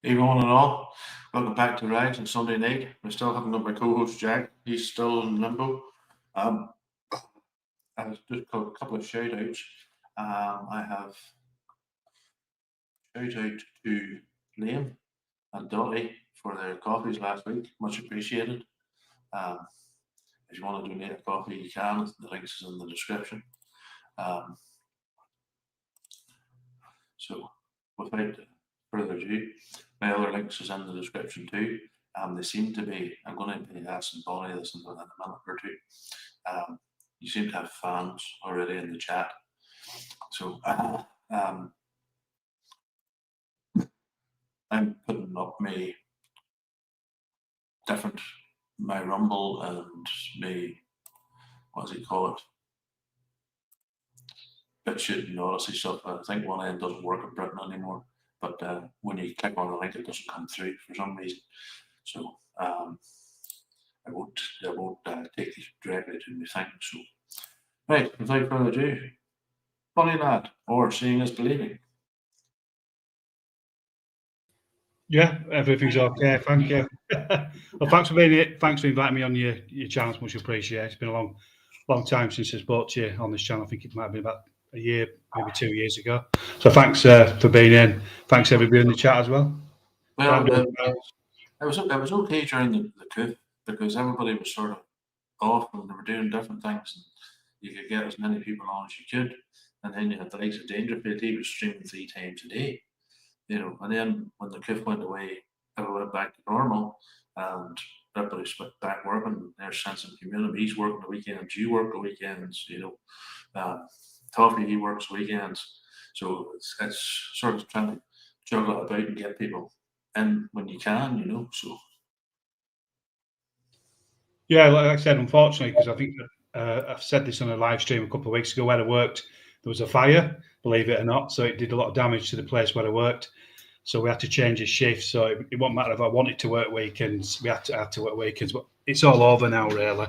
Everyone and all, welcome back to Rides on Sunday night. We still haven't got my co-host Jack. He's still in limbo. Um, I was just got a couple of shout outs. I have shout out to Liam and Dolly for their coffees last week. Much appreciated. Um, if you want to donate a coffee, you can. The links is in the description. Um, so without further ado, my other links is in the description too. They seem to be, I'm going to be asking Bonnie this in a minute or two. You seem to have fans already in the chat. So I'm putting up my Rumble and what does he call it? BitChute and Odyssey stuff. I think one end doesn't work in Britain anymore, but when you click on the link, it doesn't come through for some reason. So I won't take these directly to my thing. So right, without further ado, funny lad, or seeing is believing. Yeah, everything's okay. Thank you. Well, thanks for being here. Thanks for inviting me on your channel. It's much appreciated. It's been a long time since I spoke to you on this channel. I think it might have been about a year, maybe 2 years ago. So thanks for being in. Thanks everybody in the chat as well. Well, it was okay during the coup because everybody was sort of off and they were doing different things, and you could get as many people on as you could. And then you had the likes of Dangerfield. He was streaming 3 times a day, you know. And then when the cliff went away, everyone went back to normal, and everybody's back working. There's Sensum community. He's working the weekends. You work the weekends, you know. Toffee, he works weekends. So it's sort of trying to juggle it about and get people in when you can, you know. So yeah, like I said, unfortunately, because I think I've said this on a live stream a couple of weeks ago where I worked, there was a fire, believe it or not. So it did a lot of damage to the place where I worked. So we had to change his shift. So it won't matter if I wanted to work weekends, we had to work weekends. But it's all over now, really.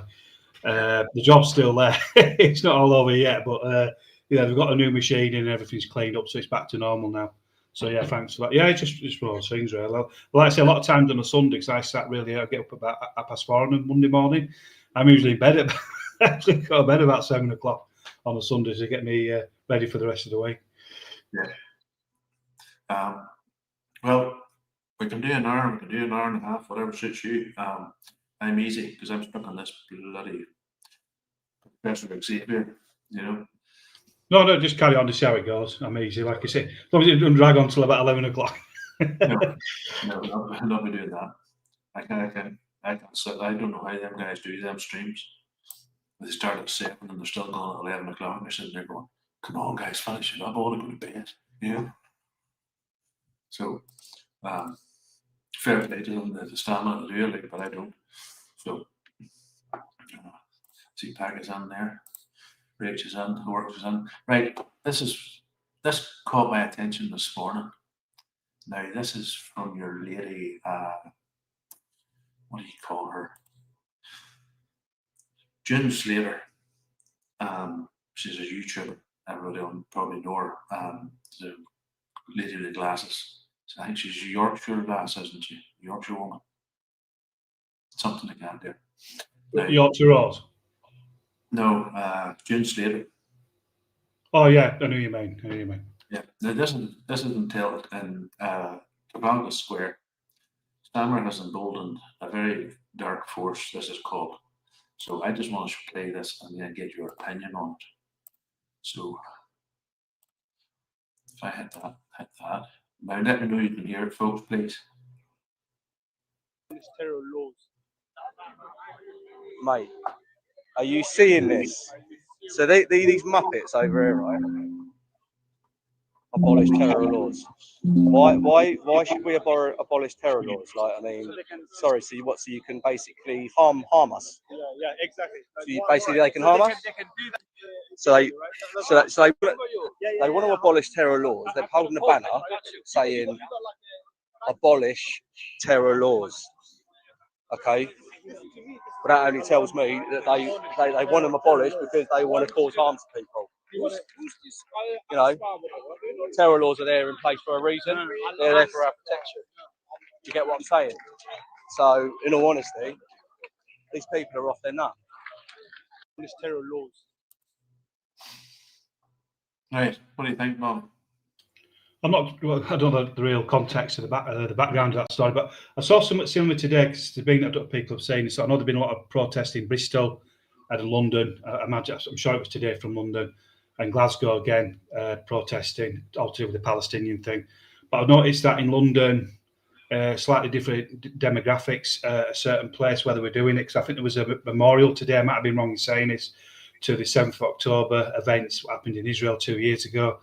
The job's still there. It's not all over yet, but yeah, they've got a new machine and everything's cleaned up, so it's back to normal now. So yeah, thanks for that. Yeah, it's just one of those things, really. Well, like I say, a lot of times on a Sunday, because I start really, I get up about 4:30 on a Monday morning. I'm usually in bed actually go to bed about 7 o'clock on a Sunday to get me ready for the rest of the week. Yeah. Well, we can do an hour. We can do an hour and a half, whatever suits you. I'm easy because I'm stuck on this bloody Professor Xavier, you know. No, just carry on to see how it goes. I'm easy, like I say. As long as it doesn't drag on till about 11 o'clock. No, not be doing that. I can't sit. I don't know how them guys do them streams. They start at 7 and they're still going at 11 o'clock. And they're sitting there going, "Come on, guys, finish it up. I want to go to bed." You know. So, fair play to them. The stamina to do it, like, but I don't. So, see, Pack is in there. Rach is in. Works is in. Right. This caught my attention this morning. Now, this is from your lady. What do you call her? June Slater. She's a YouTuber. Everybody will probably know her. The lady with the glasses. So I think she's Yorkshire lass, isn't she? Yorkshire woman. Something like that there. Now, Yorkshire Rose? No, June Slater. Oh yeah, I know you mean. Yeah. Now this isn't held in Trafalgar Square. Stammer has emboldened a very dark force, this is called. So I just want to play this and then get your opinion on it. So if I hit that. Now let me know you can hear it, folks, please. Mate, are you seeing this? So these Muppets over here, right? Abolish terror laws. Why should we abolish terror laws? Like, I mean, sorry, so you can basically harm us. Yeah, exactly. So basically they can harm us. So they want to abolish terror laws. They're holding a banner saying abolish terror laws. Okay. But that only tells me that they want them abolished because they want to cause harm to people. You know, terror laws are there in place for a reason. They're there for our protection. you get what I'm saying? So, in all honesty, these people are off their nut. These terror laws. Right. What do you think, Bob? I'm not. Well, I don't know the real context of the background of that story, but I saw something similar today because there's been people have saying this. I know there's been a lot of protest in Bristol and in London. I imagine, I'm sure it was today from London, and Glasgow again protesting all to do with the Palestinian thing. But I've noticed that in London, slightly different demographics. A certain place where they were doing it, because I think there was a memorial today. I might have been wrong in saying this, to the 7th of October events that happened in Israel 2 years ago.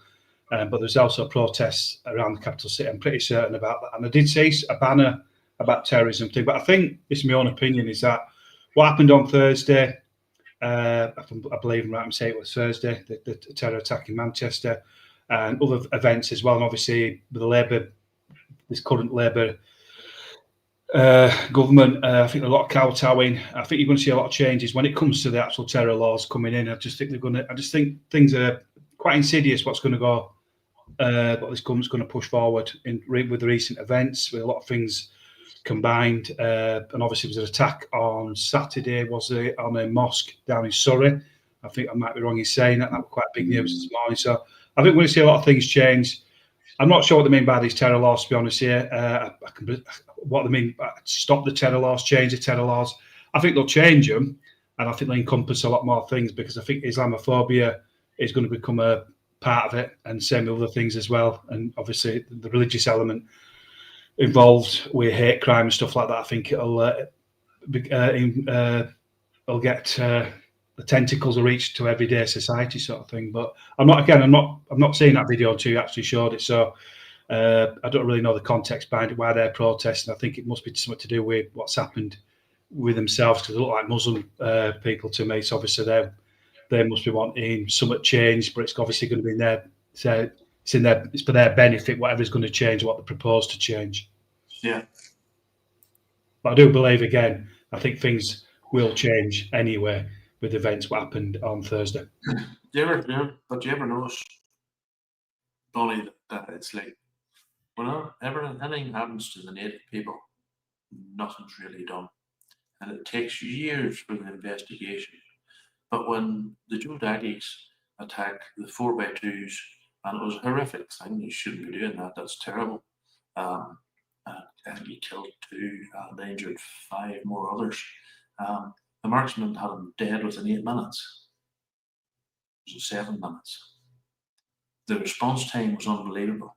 But there's also protests around the capital city. I'm pretty certain about that. And I did see a banner about terrorism thing. But I think, it's my own opinion, is that what happened on Thursday, I believe I'm right, I'm saying it was Thursday, the terror attack in Manchester, and other events as well. And obviously, with the Labour, this current Labour government, I think a lot of kowtowing. I think you're going to see a lot of changes when it comes to the actual terror laws coming in. I just think things are quite insidious. What's going to go? What this government's going to push forward with the recent events, with a lot of things combined. And obviously, there was an attack on Saturday, was it, on a mosque down in Surrey? I think I might be wrong in saying that. That was quite big news this morning. So I think we're going to see a lot of things change. I'm not sure what they mean by these terror laws, to be honest here. What they mean by stop the terror laws, change the terror laws. I think they'll change them, and I think they'll encompass a lot more things, because I think Islamophobia is going to become a part of it, and same with other things as well. And obviously the religious element involved with hate crime and stuff like that, I think it'll get the tentacles will reach to everyday society, sort of thing. But I'm not seeing that video until you actually showed it, so I don't really know the context behind it, why they're protesting. I think it must be something to do with what's happened with themselves, because they look like Muslim people to me. So obviously they must be wanting somewhat change, but it's obviously going to be in their, it's for their benefit, whatever's going to change, what they propose to change. Yeah. But I do believe, again, I think things will change anyway with events what happened on Thursday. Do you ever notice, Bonnie, that it's like, whenever anything happens to the native people, nothing's really done. And it takes years for the investigation. But when the Joe Daggies attacked the 4x2s, and it was a horrific thing, you shouldn't be doing that, that's terrible. And he killed 2 and injured 5 more others. The marksman had him dead within 8 minutes. It was 7 minutes. The response time was unbelievable.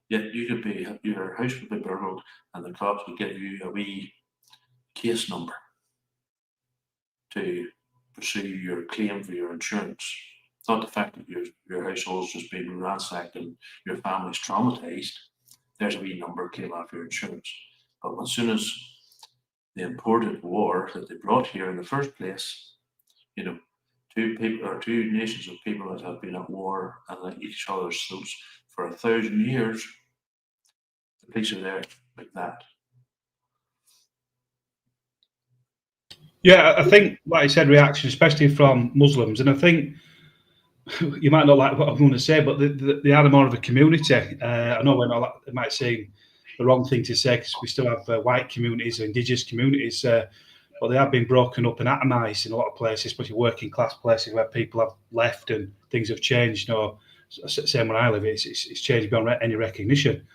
Yet your house would be burgled, and the cops would give you a wee case number to pursue your claim for your insurance. Not the fact that your household's just been ransacked and your family's traumatized. There's a wee number came off your insurance. But as soon as the imported war that they brought here in the first place, 2 nations of people that have been at war and at each other's throats for 1,000 years, the police are there like that. Yeah, I think, like I said, reaction, especially from Muslims, and I think you might not like what I'm going to say, but they are more of a community. I know it might seem the wrong thing to say, because we still have white communities, indigenous communities, but they have been broken up and atomised in a lot of places, especially working class places where people have left and things have changed. Same where I live, it's changed beyond any recognition.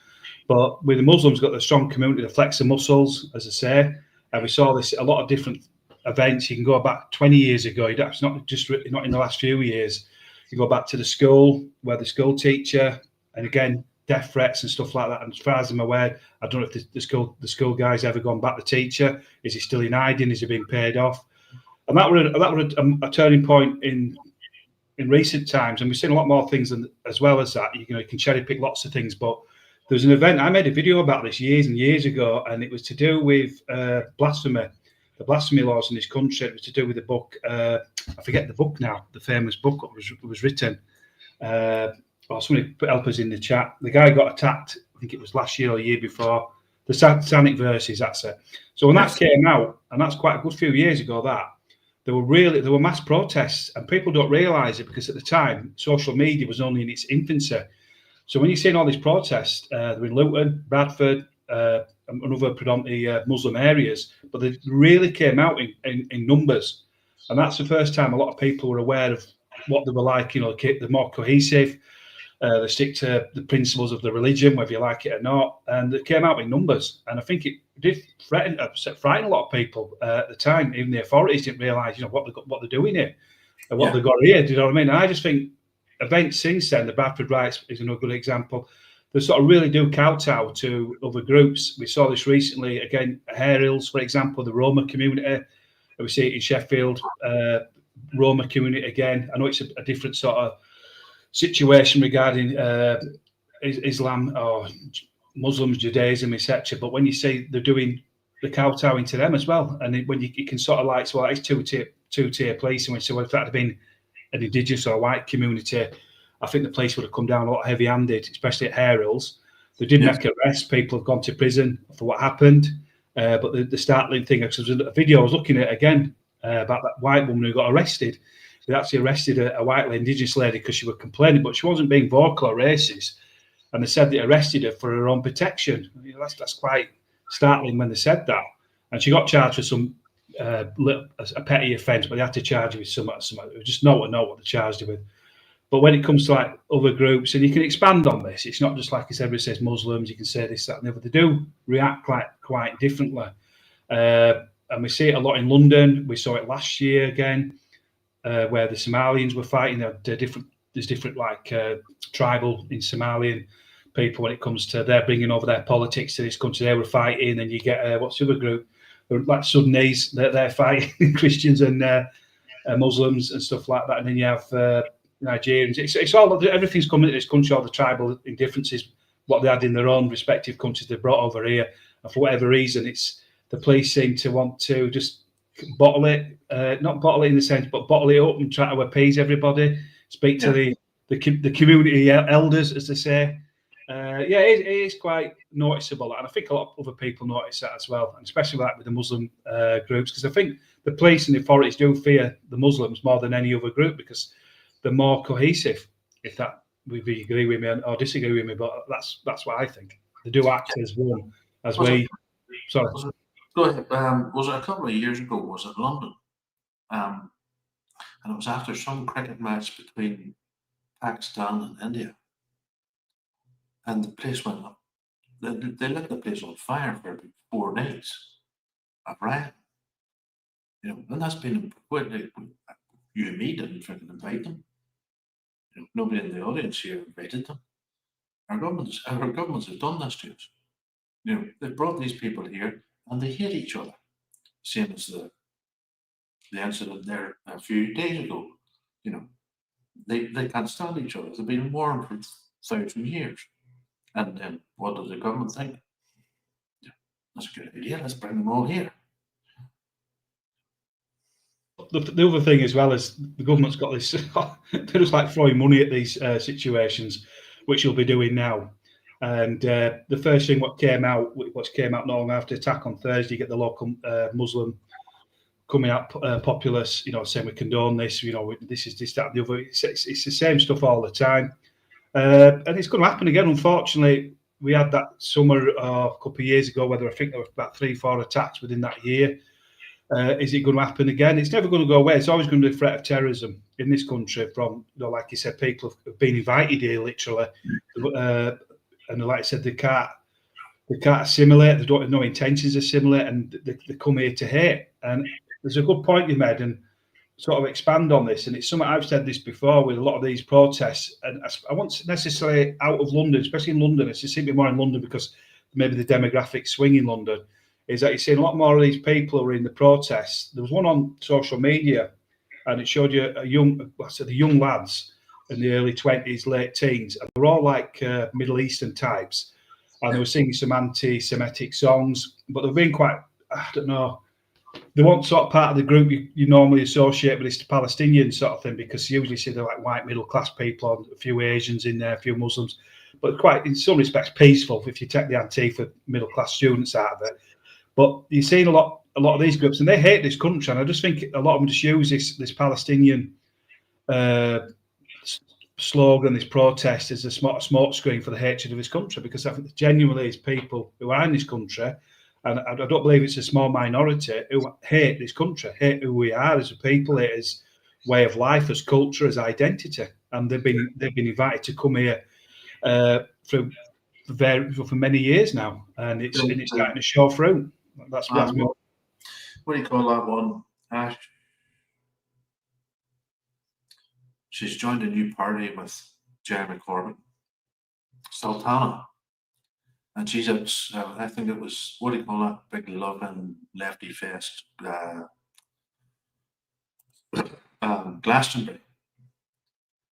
But with the Muslims, got the strong community that flex the muscles, as I say, and we saw this a lot of different events. You can go back 20 years ago. It's not in the last few years. You go back to the school, where the school teacher, and again, death threats and stuff like that. And as far as I'm aware, I don't know if the school guy's ever gone back to teacher. Is he still in hiding? Is he being paid off? And that was a turning point in recent times. And we've seen a lot more things as well as that. You can cherry pick lots of things. But there was an event, I made a video about this years and years ago, and it was to do with blasphemy. The blasphemy laws in this country. It was to do with the book. I forget the book now. The famous book that was written. Somebody help us in the chat. The guy got attacked. I think it was last year or year before. The Satanic Verses. That's it. So when that came out, and that's quite a good few years ago, there were mass protests, and people don't realise it, because at the time social media was only in its infancy. So when you're seeing all these protests, they're in Luton, Bradford, other predominantly Muslim areas, but they really came out in numbers. And that's the first time a lot of people were aware of what they were like, they're more cohesive, they stick to the principles of the religion, whether you like it or not, and it came out in numbers. And I think it did frighten a lot of people at the time. Even the authorities didn't realise, what they're doing here and what they've got here. Do you know what I mean? And I just think events since then, the Bradford Riots is another good example. They sort of really do kowtow to other groups. We saw this recently, again, Hare Hills, for example, the Roma community. We see it in Sheffield, Roma community again. I know it's a different sort of situation regarding Islam or Muslims, Judaism, etc. But when you see they're doing the kowtowing to them as well, and when you can sort of like, so it's two-tier policing. So if that had been an indigenous or white community, I think the police would have come down a lot heavy-handed, especially at Hare Hills. They did make arrests. People have gone to prison for what happened. But the startling thing, because there was a video I was looking at again about that white woman who got arrested. They actually arrested a white indigenous lady because she was complaining, but she wasn't being vocal or racist. And they said they arrested her for her own protection. That's quite startling when they said that. And she got charged with some a petty offence, but they had to charge her with some. Just know what they charged her with. But when it comes to like other groups, and you can expand on this, it's not just like everybody says Muslims. You can say this, that, and the other. They do react quite differently, and we see it a lot in London. We saw it last year again, where the Somalians were fighting. There's different like tribal in Somalian people when it comes to they're bringing over their politics to this country. They were fighting, and you get what's the other group? Like Sudanese, they're fighting Christians and Muslims and stuff like that, and then you have Nigerians. It's all, everything's coming to this country, all the tribal indifferences, what they had in their own respective countries, they brought over here, and for whatever reason, it's the police seem to want to just bottle it, not bottle it in the sense, but bottle it up and try to appease everybody, speak to the community elders, as they say. It is quite noticeable, and I think a lot of other people notice that as well, and especially like with the Muslim groups, because I think the police and the authorities do fear the Muslims more than any other group because they're more cohesive. If that would you agree with me or disagree with me, but that's what I think. They do act as one, as we. Sorry. Go ahead. Was it a couple of years ago? Was it London? And it was after some cricket match between Pakistan and India, and the place went up. They lit the place on fire for about 4 days of riot. And that's been you and me didn't freaking invite them. Nobody in the audience here invited them. Our governments have done this to us. They've brought these people here and they hate each other. Same as the incident there a few days ago. They can't stand each other. They've been warring for 1,000 years. And then what does the government think? That's a good idea. Let's bring them all here. The other thing as well is the government's got this, they're just like throwing money at these situations, which you'll be doing now. And the first thing what came out not long after the attack on Thursday, you get the local Muslim coming out, populace, saying we condone this, this is this, that, and the other. It's the same stuff all the time. And it's going to happen again, unfortunately. We had that summer a couple of years ago, where I think there were about 3-4 attacks within that year. Is it going to happen again? It's never going to go away. It's always going to be a threat of terrorism in this country from, like you said, people have been invited here literally. And like I said, they can't assimilate. They don't have no intentions to assimilate, and they come here to hate. And there's a good point you made, and sort of expand on this. And it's something I've said this before with a lot of these protests. And I won't necessarily out of London, especially in London. It's just simply more in London because maybe the demographic swing in London. Is that you're seeing a lot more of these people who are in the protests. There was one on social media, and it showed you the young lads in the early 20s, late teens, and they're all like Middle Eastern types, and they were singing some anti-Semitic songs, but they've been quite, I don't know, they weren't sort of part of the group you normally associate with this Palestinian sort of thing, because you usually see they're like white middle class people, a few Asians in there, a few Muslims, but quite, in some respects, peaceful if you take the Antifa middle class students out of it. But you're seeing a lot of these groups, and they hate this country. And I just think a lot of them just use this Palestinian slogan, this protest, is a smoke screen for the hatred of this country, because I think genuinely it's people who are in this country, and I don't believe it's a small minority, who hate this country, hate who we are as a people, hate as way of life, as culture, as identity, and they've been invited to come here for many years now, and it's starting to show through. That's what do you call that one, Ash? She's joined a new party with Jeremy Corbyn, Sultana, and she's at, I think it was, what do you call that, big loving lefty fest, Glastonbury,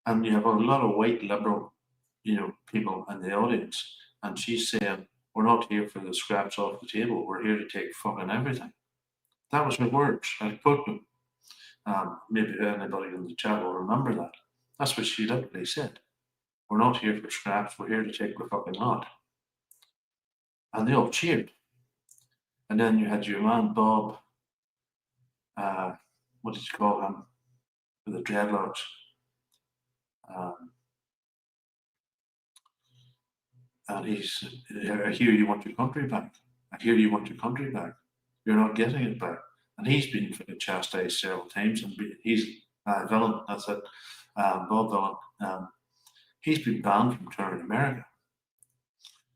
and you have a lot of white liberal, people in the audience, and she's saying, "We're not here for the scraps off the table. We're here to take fucking everything." That was her words. I quote them. Maybe anybody in the chat will remember that. That's what she literally said. "We're not here for scraps. We're here to take the fucking lot." And they all cheered. And then you had your man Bob. What did you call him? With the dreadlocks. And he's, "I hear you want your country back. I hear you want your country back. You're not getting it back." And he's been chastised several times, and he's Villain. That's it, Bob Villain. He's been banned from touring America.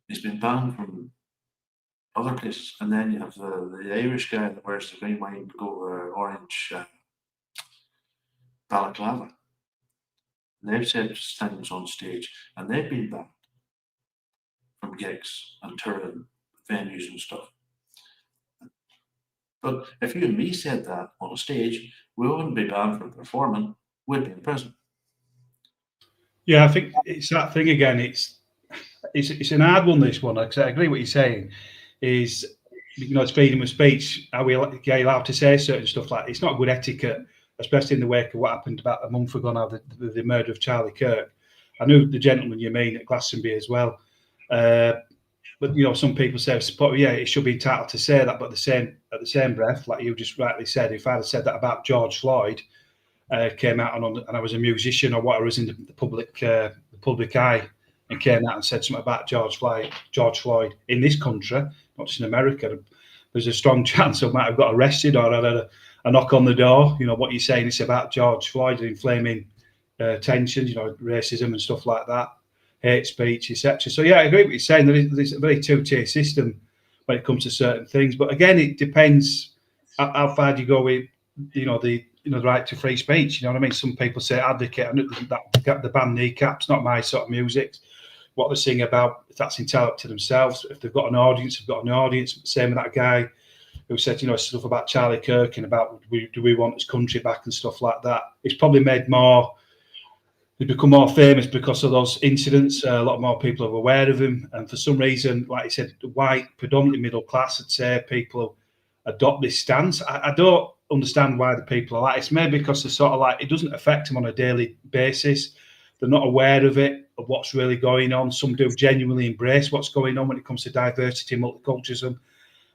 He's been banned from other places, and then you have the Irish guy that wears the green, white, orange balaclava. And they've said things on stage, and they've been banned from gigs and touring venues and stuff. But if you and me said that on a stage, we wouldn't be banned from performing, we'd be in prison. Yeah, I think it's that thing again. It's an hard one, this one, because I agree what you're saying. Is, it's freedom of speech. Are we allowed to say certain stuff like it's not good etiquette, especially in the wake of what happened about a month ago now, the murder of Charlie Kirk. I knew the gentleman you mean at Glastonbury as well. But some people say, yeah, it should be entitled to say that, but at the same breath, like you just rightly said, if I'd have said that about George Floyd, came out and I was a musician or what, I was in the public eye, and came out and said something about George Floyd in this country, not just in America, there's a strong chance I might have got arrested or had a knock on the door. What you're saying is about George Floyd and inflaming tensions, racism and stuff like that, hate speech, etc. So yeah, I agree with what you're saying. There's a very two-tier system when it comes to certain things, but again, it depends how far do you go with the right to free speech. You know what I mean? Some people say advocate, and the band Kneecaps, not my sort of music. What they sing about, if that's entitled to themselves. If they've got an audience, they've got an audience. Same with that guy who said, stuff about Charlie Kirk and about do we want his country back and stuff like that. It's probably made more. He's become more famous because of those incidents. A lot more people are aware of him, and for some reason, like I said, white, predominantly middle class, I'd say, people adopt this stance. I don't understand why the people are like. It's maybe because they're sort of like, it doesn't affect them on a daily basis. They're not aware of it, of what's really going on. Some do genuinely embrace what's going on when it comes to diversity and multiculturalism.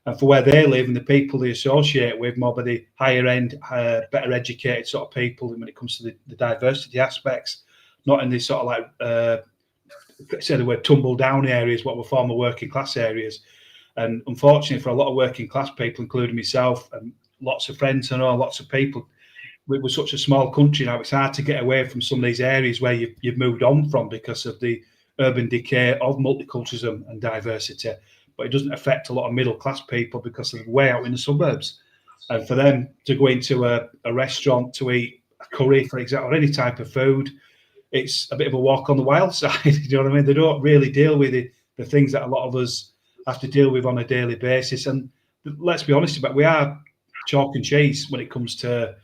And for where they live and the people they associate with, more by the higher end, better educated sort of people when it comes to the diversity aspects, not in this sort of like, say the word tumble down areas, what were former working class areas. And unfortunately for a lot of working class people, including myself and lots of friends and lots of people, we're such a small country now, it's hard to get away from some of these areas where you've moved on from because of the urban decay of multiculturalism and diversity. But it doesn't affect a lot of middle class people because they're way out in the suburbs. And for them to go into a restaurant to eat a curry, for example, or any type of food, it's a bit of a walk on the wild side. You know what I mean? They don't really deal with the things that a lot of us have to deal with on a daily basis. And let's be honest about it, we are chalk and cheese when it comes to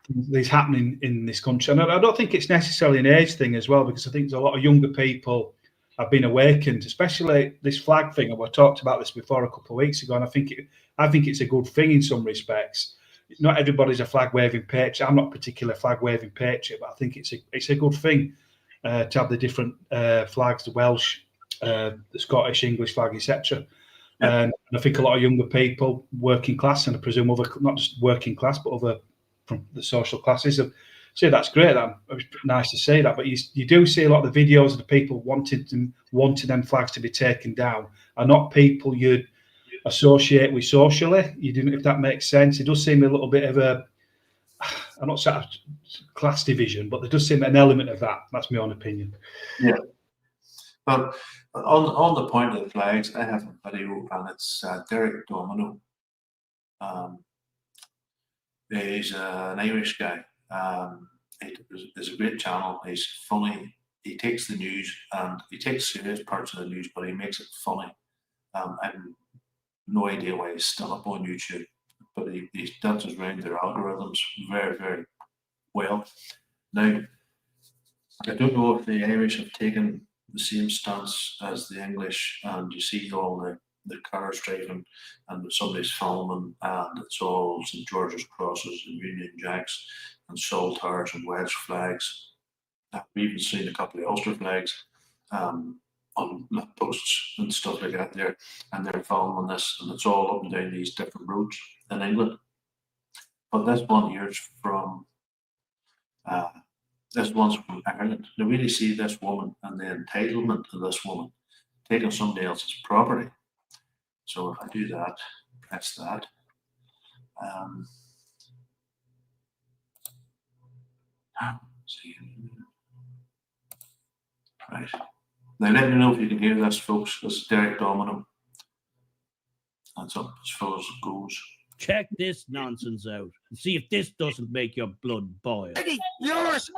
these happening in this country. And I don't think it's necessarily an age thing as well, because I think there's a lot of younger people have been awakened, especially this flag thing. And we talked about this before a couple of weeks ago, and I think it's a good thing in some respects. Not everybody's a flag waving patriot. I'm not a particular flag waving patriot, but I think it's a good thing to have the different flags, the Welsh, the Scottish, English flag, etc. And I think a lot of younger people, working class, and I presume other, not just working class, but other from the social classes, have So that's great. That was nice to see that. But you do see a lot of the videos of the people wanting them flags to be taken down are not people you'd associate with socially. You didn't, if that makes sense. It does seem a little bit of a, I'm not saying class division, but there does seem an element of that. That's my own opinion. Yeah. But on the point of the flags, I have a video, and it's Derek Domino. He's an Irish guy. It's a great channel. He's funny. He takes the news and he takes serious parts of the news, but he makes it funny. I have no idea why he's still up on YouTube, but he dances around their algorithms very, very well. Now, I don't know if the Irish have taken the same stance as the English, and you see all the cars driving and somebody's filming, and it's all St George's crosses and Union Jacks and saltires and Welsh flags. We've even seen a couple of Ulster flags on posts and stuff like that there, and they're filming this, and it's all up and down these different roads in England. But this one here is from this one's from Ireland. They really see this woman and the entitlement of this woman taking somebody else's property. So if I do that, press that. See. Right. Now let me know if you can hear this, folks. This is Derek Domino. That's up as far as it goes. Check this nonsense out and see if this doesn't make your blood boil. Eddie, yours.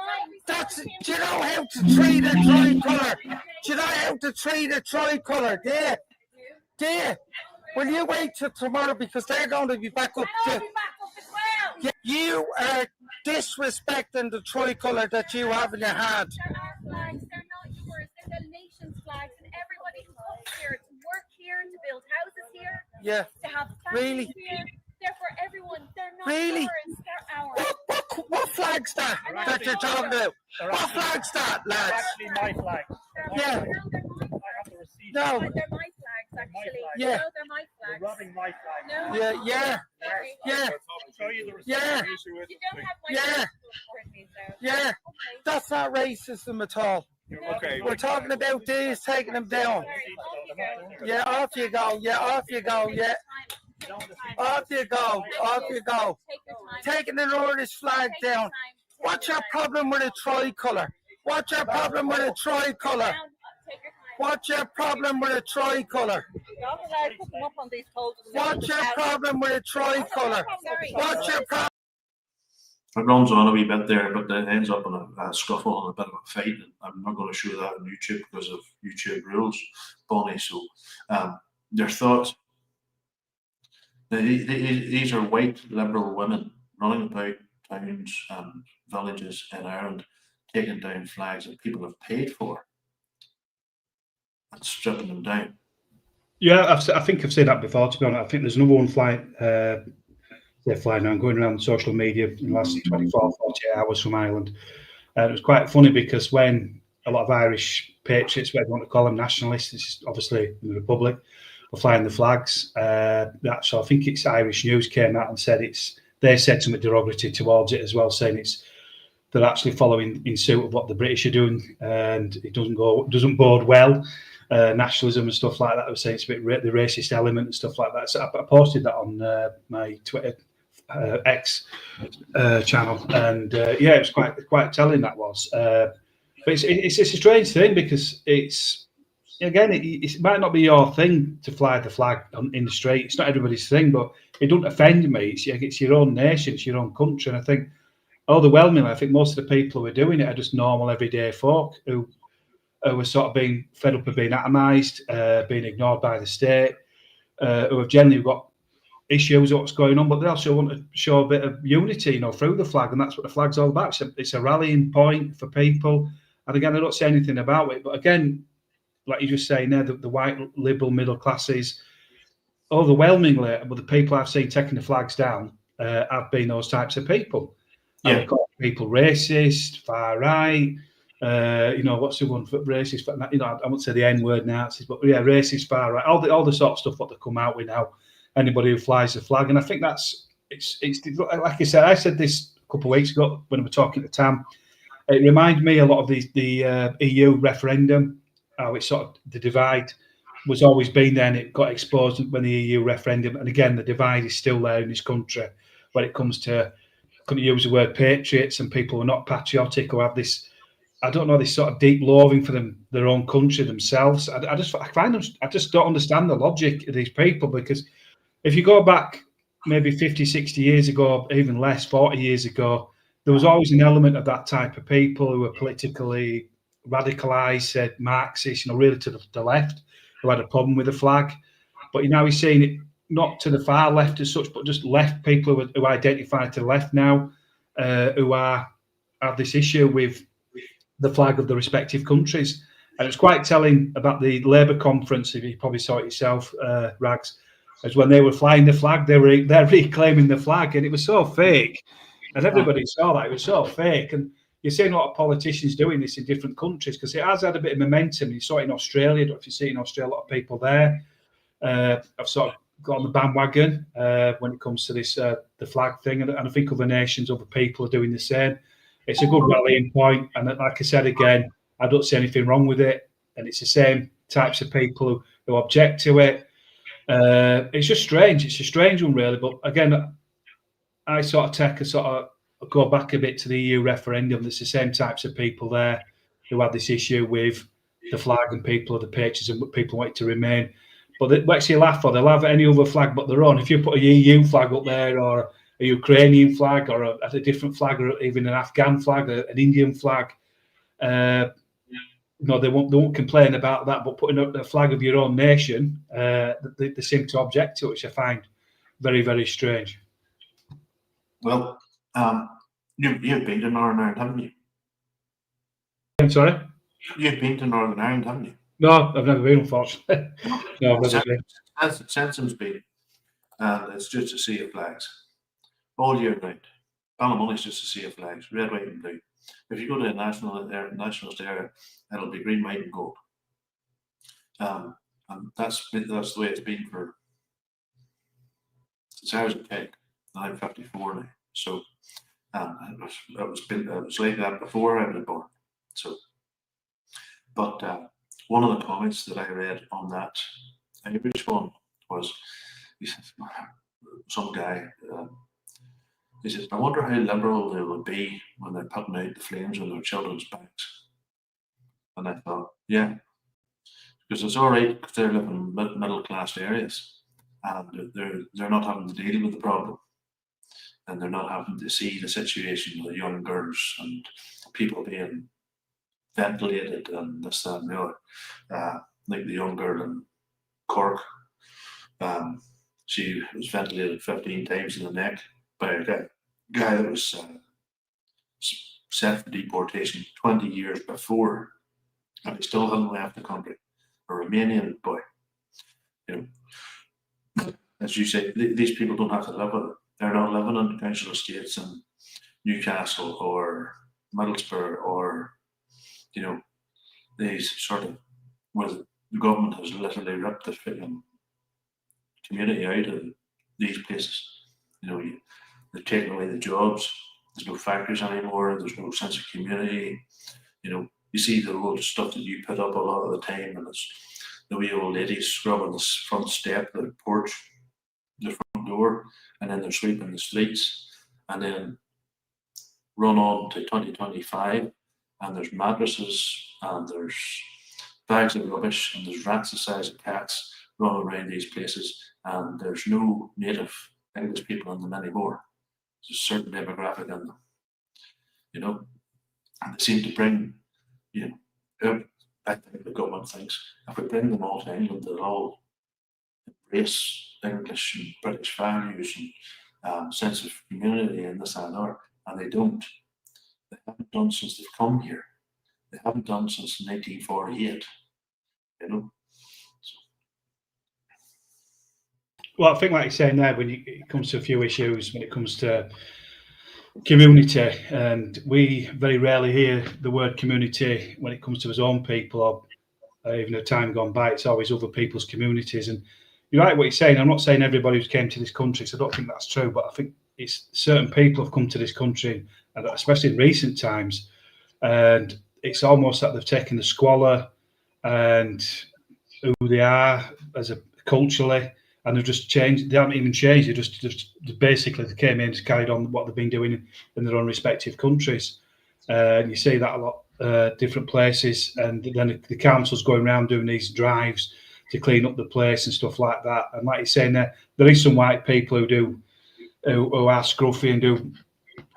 That's. Do you know how to treat a tricolour? Do you know how to treat a tricolour? There. Will you wait till tomorrow, because they're going to be back up to. You are disrespecting the tricolour that you have in your hand. They're our flags. They're not yours. They're the nation's flags, and everybody who comes here to work here, to build houses here, Yeah. to have families Really? here. They're for everyone. They're not Really? yours. They're ours. What flag's that you're talking about? What flag's that, lads? Actually, my flag. Yeah. No. They're my flags, actually. Yeah. No, they're my flags. You're robbing my flag. No. Yeah. Sorry. I'll show you the receipt. Yeah. You don't have my Yeah. flag with me, so. Yeah. Okay. That's not racism at all. Okay. We're talking about these taking them down. Sorry, off you go. Yeah, off you go. Yeah, off you go. Yeah, off you go. Off you go. Take your time. Taking the Irish flag Take your down. time. What's your problem with a tricolour? What's your problem with a tricolour? Take your time. What's your problem with a tricolour? You're not allowed to put them up on these poles. What's your problem with a tricolour? Sorry. What's your problem? It runs on a wee bit there, but it ends up in a scuffle and a bit of a fight. And I'm not going to show that on YouTube because of YouTube rules, Bonnie. So their thoughts. These are white liberal women running about towns and villages in Ireland, taking down flags that people have paid for and stripping them down. Yeah, I think I've said that before, to be honest. I think there's another one flying now, going around social media in the last 24, 48 hours from Ireland. And it was quite funny because when a lot of Irish patriots, whatever you want to call them, nationalists, it's obviously in the Republic, were flying the flags. So I think it's Irish News came out and said they said something derogatory towards it as well, saying they're actually following in suit of what the British are doing, and it doesn't bode well. Nationalism and stuff like that. I was saying it's a bit the racist element and stuff like that. So I posted that on my Twitter X channel, and yeah, it was quite telling, that was. But it's a strange thing because it might not be your thing to fly the flag in the street. It's not everybody's thing, but it doesn't offend me. It's your own nation, it's your own country, and I think overwhelmingly, I think most of the people who are doing it are just normal everyday folk who are sort of being fed up of being atomised, being ignored by the state, who have generally got issues with what's going on, but they also want to show a bit of unity, through the flag, and that's what the flag's all about. It's a rallying point for people. And again, I don't say anything about it, but again, like you just saying there, the white liberal middle classes, overwhelmingly, but the people I've seen taking the flags down have been those types of people. Yeah. I've got people racist, far right. What's the one for racist? I won't say the N word Nazis, but yeah, racist, far right. All the sort of stuff what they come out with now. Anybody who flies the flag, and I think it's like I said this a couple of weeks ago when we were talking to Tam. It reminded me a lot of the EU referendum, how it's sort of the divide was always been there, and it got exposed when the EU referendum. And again, the divide is still there in this country when it comes to, couldn't use the word patriots, and people who are not patriotic or have this, I don't know, this sort of deep loathing for their own country themselves. I just don't understand the logic of these people, because if you go back maybe 50, 60 years ago, even less, 40 years ago, there was always an element of that type of people who were politically radicalised, said Marxist, really to the left, who had a problem with the flag. But now he's saying it not to the far left as such, but just left people who identify to the left now, who have this issue with the flag of the respective countries. And it's quite telling about the Labour conference, if you probably saw it yourself, Rags, as when they were flying the flag, they're reclaiming the flag, and it was so fake. And everybody saw that. It was so fake. And you're seeing a lot of politicians doing this in different countries because it has had a bit of momentum. You saw it in Australia. I don't know if you see it in Australia, a lot of people there have sort of got on the bandwagon when it comes to this, the flag thing. And I think other nations, other people are doing the same. It's a good rallying point. And like I said again, I don't see anything wrong with it. And it's the same types of people who object to it. It's just strange. It's a strange one, really. But again, I sort of go back a bit to the EU referendum. There's the same types of people there who had this issue with the flag, and people of the patriots and people want it to remain. But they actually laugh, or they'll have any other flag but their own. If you put a EU flag up there, or a Ukrainian flag, or a different flag, or even an Afghan flag, an Indian flag, no, they won't complain about that. But putting up the flag of your own nation, they seem to object to it, which I find very, very strange. Well, you've been to Northern Ireland, haven't you? I'm sorry? You've been to Northern Ireland, haven't you? No, I've never been, unfortunately. No, I've never been. Sensum's been, and it's just a sea of flags all year round. Ballymoney's just a sea of flags, red, white, and blue. If you go to a nationalist area, it'll be green, white, and gold. And that's the way it's been since I was a kid. I'm 54 now, so it was like that before I was born. So, but one of the comments that I read on that Irish one was, he said, some guy, he says, I wonder how liberal they would be when they're putting out the flames on their children's backs. And I thought, yeah, because it's all right because they're living in middle class areas, and they're not having to deal with the problem. And they're not having to see the situation with young girls and people being ventilated and this, that, and the other. Like the young girl in Cork, she was ventilated 15 times in the neck by a guy that was set for deportation 20 years before, and he still hadn't left the country. A Romanian boy. As you say, these people don't have to live with it. They're not living in council estates in Newcastle or Middlesbrough or, these sort of, where the government has literally ripped the community out of these places. They've taken away the jobs. There's no factories anymore. There's no sense of community. You see the old stuff that you put up a lot of the time, and it's the wee old ladies scrubbing the front step, the porch, the front door, and then they're sweeping the streets, and then run on to 2025, and there's mattresses, and there's bags of rubbish, and there's rats the size of cats running around these places, and there's no native English people in them anymore. There's a certain demographic in them, and they seem to bring, I think the government thinks if we bring them all to England, they'll all embrace English and British values and sense of community and this and that, and they don't. They haven't done since they've come here. They haven't done since 1948. Well, I think, like you're saying there, when it comes to a few issues, when it comes to community, and we very rarely hear the word community when it comes to his own people, or even a time gone by, it's always other people's communities. And you're right what you're saying. I'm not saying everybody who came to this country, so I don't think that's true, but I think it's certain people have come to this country, and especially in recent times, and it's almost like they've taken the squalor and who they are as a culturally, and they've just changed. They haven't even changed. They just basically they came in and carried on what they've been doing in their own respective countries. And you see that a lot, different places, and then the council's going around doing these drives to clean up the place and stuff like that. And like you're saying, there is some white people who are scruffy and do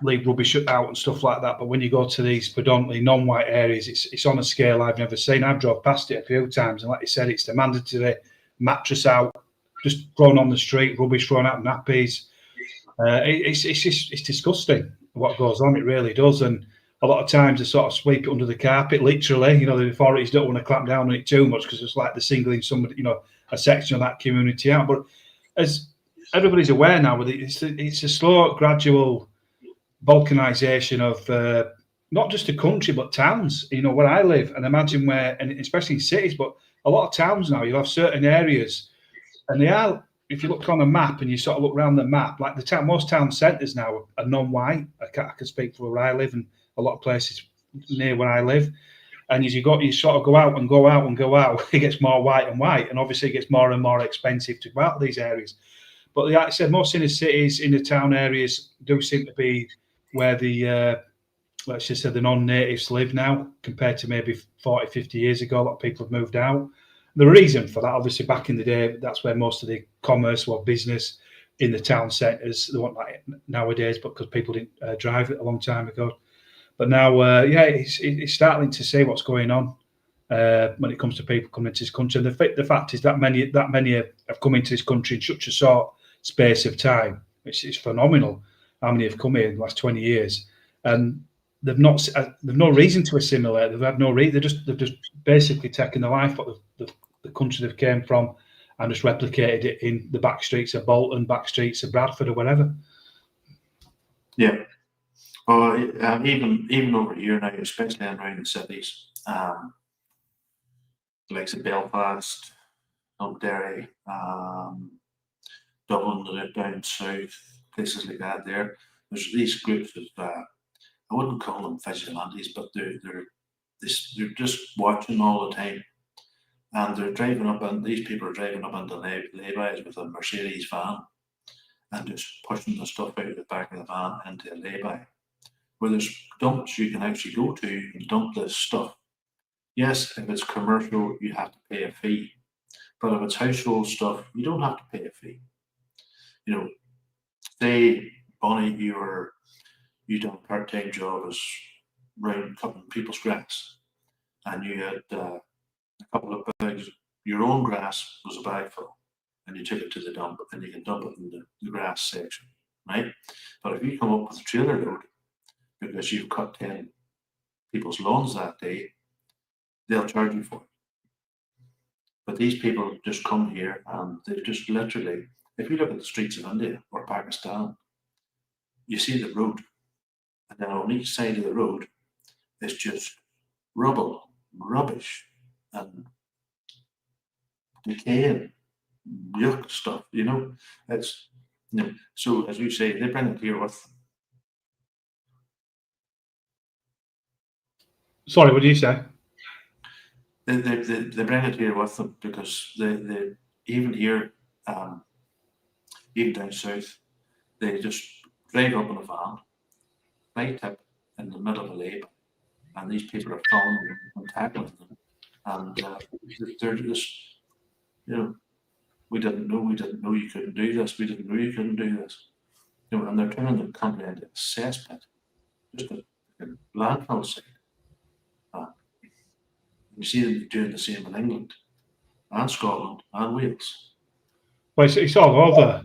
leave rubbish out and stuff like that. But when you go to these predominantly non-white areas, it's on a scale I've never seen. I've drove past it a few times, and like you said, it's the mandatory mattress out, just thrown on the street, rubbish thrown out, nappies. It's disgusting what goes on. It really does. And a lot of times they sort of sweep it under the carpet, literally. The authorities don't want to clamp down on it too much because it's like they're singling somebody, a section of that community out. But as everybody's aware now, it's a slow, gradual balkanisation of not just the country but towns. Where I live, and imagine where, and especially in cities, but a lot of towns now, you'll have certain areas, and they are. If you look on a map and you sort of look around the map, like most town centres now are non-white. I can speak for where I live, and a lot of places near where I live. And as you sort of go out and go out and go out, it gets more white and white, and obviously it gets more and more expensive to go out to these areas. But like I said, most inner cities, in the town areas, do seem to be where the let's just say the non-natives live now, compared to maybe 40, 50 years ago. A lot of people have moved out. The reason for that, obviously, back in the day, that's where most of the commerce or business in the town centres. They weren't like nowadays, but because people didn't drive it a long time ago. But now, it's starting to see what's going on when it comes to people coming into this country. And the fact is that many have come into this country in such a short space of time. It's phenomenal how many have come here in the last 20 years, and they've no reason to assimilate. They've had no reason. They've just basically taken the life out of the country they've came from and just replicated it in the back streets of Bolton, back streets of Bradford, or whatever. Yeah. Well, even over here now, especially around the cities, like Belfast, Derry, Dublin, down south, places like that. There's these groups of I wouldn't call them vigilantes, but they're just watching all the time, and they're driving up, and these people are driving up into laybys with a Mercedes van, and just pushing the stuff out of the back of the van into a lay-by, where there's dumps you can actually go to and dump this stuff. Yes, if it's commercial, you have to pay a fee, but if it's household stuff, you don't have to pay a fee. Say, Bonnie, you done a part-time job as round cutting people's grass, and you had a couple of bags. Your own grass was a bag full, and you took it to the dump, and you can dump it in the grass section, right? But if you come up with a trailer load because you've cut 10 people's lawns that day, they'll charge you for it. But these people just come here, and they just literally, if you look at the streets of India or Pakistan, you see the road, and then on each side of the road is just rubble, rubbish, and decaying, yuck stuff. It's so, as you say, they bring it here with them. Sorry, what did you say? They bring it here with them because they even here, even down south, they just drive up in a van, right tip in the middle of a lake, and these people are following them and tackling them, and they're just, we didn't know you couldn't do this, we didn't know you couldn't do this, and they're turning the country into a cesspit, just a landfill site. You see them doing the same in England and Scotland and Wales. Well, it's all over.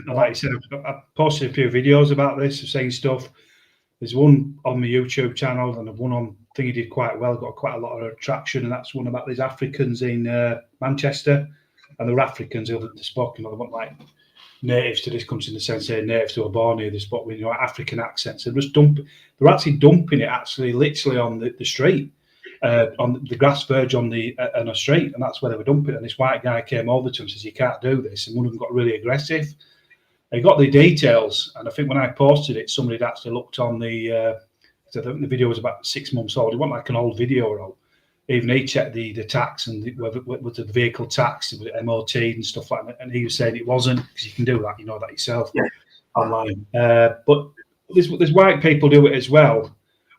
Like you said, I've posted a few videos about this, of saying stuff. There's one on my YouTube channel, and one on Thingy did quite well, got quite a lot of traction, and that's one about these Africans in Manchester. And they're Africans who they spoke, they weren't like natives to this country in the sense they're natives who were born here. They spoke with African accents. They're actually dumping it literally on the street. On the grass verge on a street, and that's where they were dumping it. And this white guy came over to him and says, "You can't do this." And one of them got really aggressive. He got the details, and I think when I posted it, somebody had actually looked on the. I think the video was about 6 months old. It wasn't like an old video at all. Even he checked the tax and whether was the vehicle tax, with MOT and stuff like that, and he was saying it wasn't, because you can do that, you know that yourself, online. But there's white people do it as well,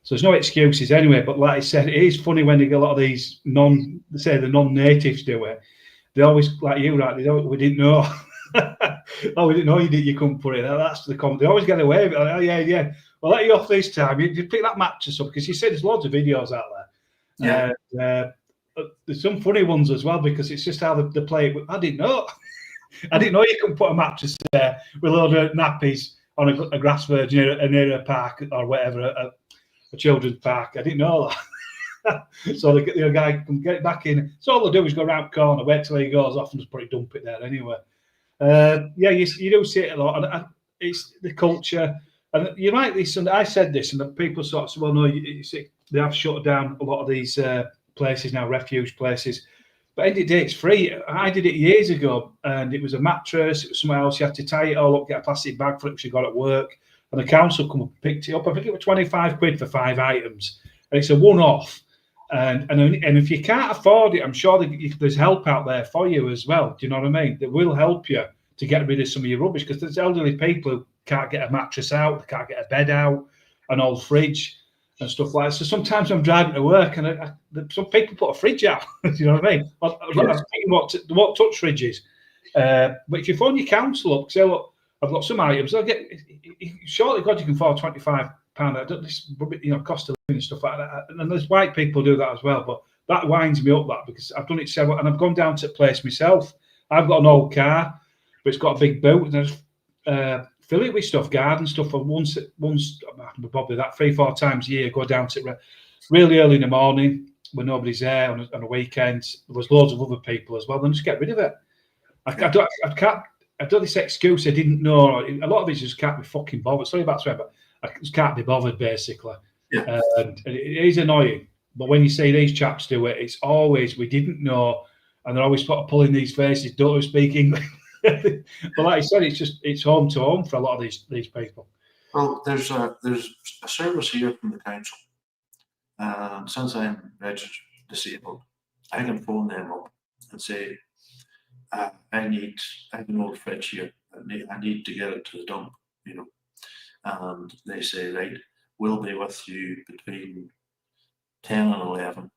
so there's no excuses anyway. But like I said, it is funny when you get a lot of these the non-natives do it. They always, like you, right? We didn't know. Oh, we didn't know you couldn't put it there. That's the comment. They always get away with it. Like, oh yeah. Well, let you off this time. You pick that mattress up, because you said there's loads of videos out there. There's some funny ones as well, because it's just how they play it. I didn't know. I didn't know you can put a mattress there with a load of nappies on a grass verge near a park or whatever, a children's park. I didn't know that. So the guy can get it back in. So all they do is go around the corner, wait till he goes off, and just probably dump it there anyway. You do see it a lot, and it's the culture. And you might listen. I said this, and the people sort of say, "Well, no, you see, they have shut down a lot of these places now, refuge places." But at the end of the day, it's free. I did it years ago, and it was a mattress. It was somewhere else. You had to tie it all up, get a plastic bag for it, which you got at work. And the council come up and picked it up. I think it was 25 quid for 5 items. And it's a one-off. And if you can't afford it, I'm sure there's help out there for you as well. Do you know what I mean? They will help you to get rid of some of your rubbish, because there's elderly people who can't get a mattress out, they can't get a bed out, an old fridge and stuff like that. So sometimes I'm driving to work, and some people put a fridge out. Do you know what I mean? They won't touch fridges. But if you phone your council up, say, look, I've got some items, I'll get. Surely, God, you can afford £25. Cost of living and stuff like that. And there's white people do that as well. But that winds me up, that, because I've done it several, and I've gone down to a place myself. I've got an old car, but it's got a big boot, and I just fill it with stuff, garden stuff. For once, probably that 3-4 times a year, go down to it really early in the morning when nobody's there on a weekend. There was loads of other people as well. Then just get rid of it. I don't this excuse I didn't know. A lot of it just can't be fucking bothered. Sorry about swearing, but I just can't be bothered, basically. Yeah. And it is annoying. But when you see these chaps do it, it's always, we didn't know, and they're always pulling these faces, don't speak English. But like I said, it's home to home for a lot of these people. Well, there's a service here from the council, and since I'm registered disabled, I can phone them up and say, I have an old fridge here. I need to get it to the dump, and they say, right, we'll be with you between 10 and 11,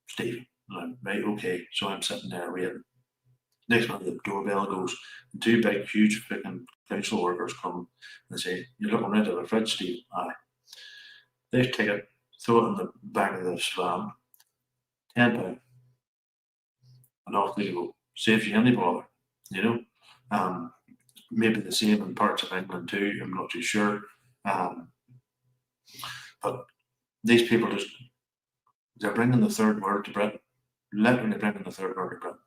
Steve. And I'm, right, okay. So I'm sitting there waiting. Next minute, the doorbell goes, and 2 big, huge freaking council workers come and say, "You're looking right at the fridge, Steve." Aye. They take it, throw it in the back of this van, £10, and off they go. Saves you any bother, Maybe the same in parts of England too, I'm not too sure. But these people they're bringing the third world to Britain, literally bringing the third world to Britain.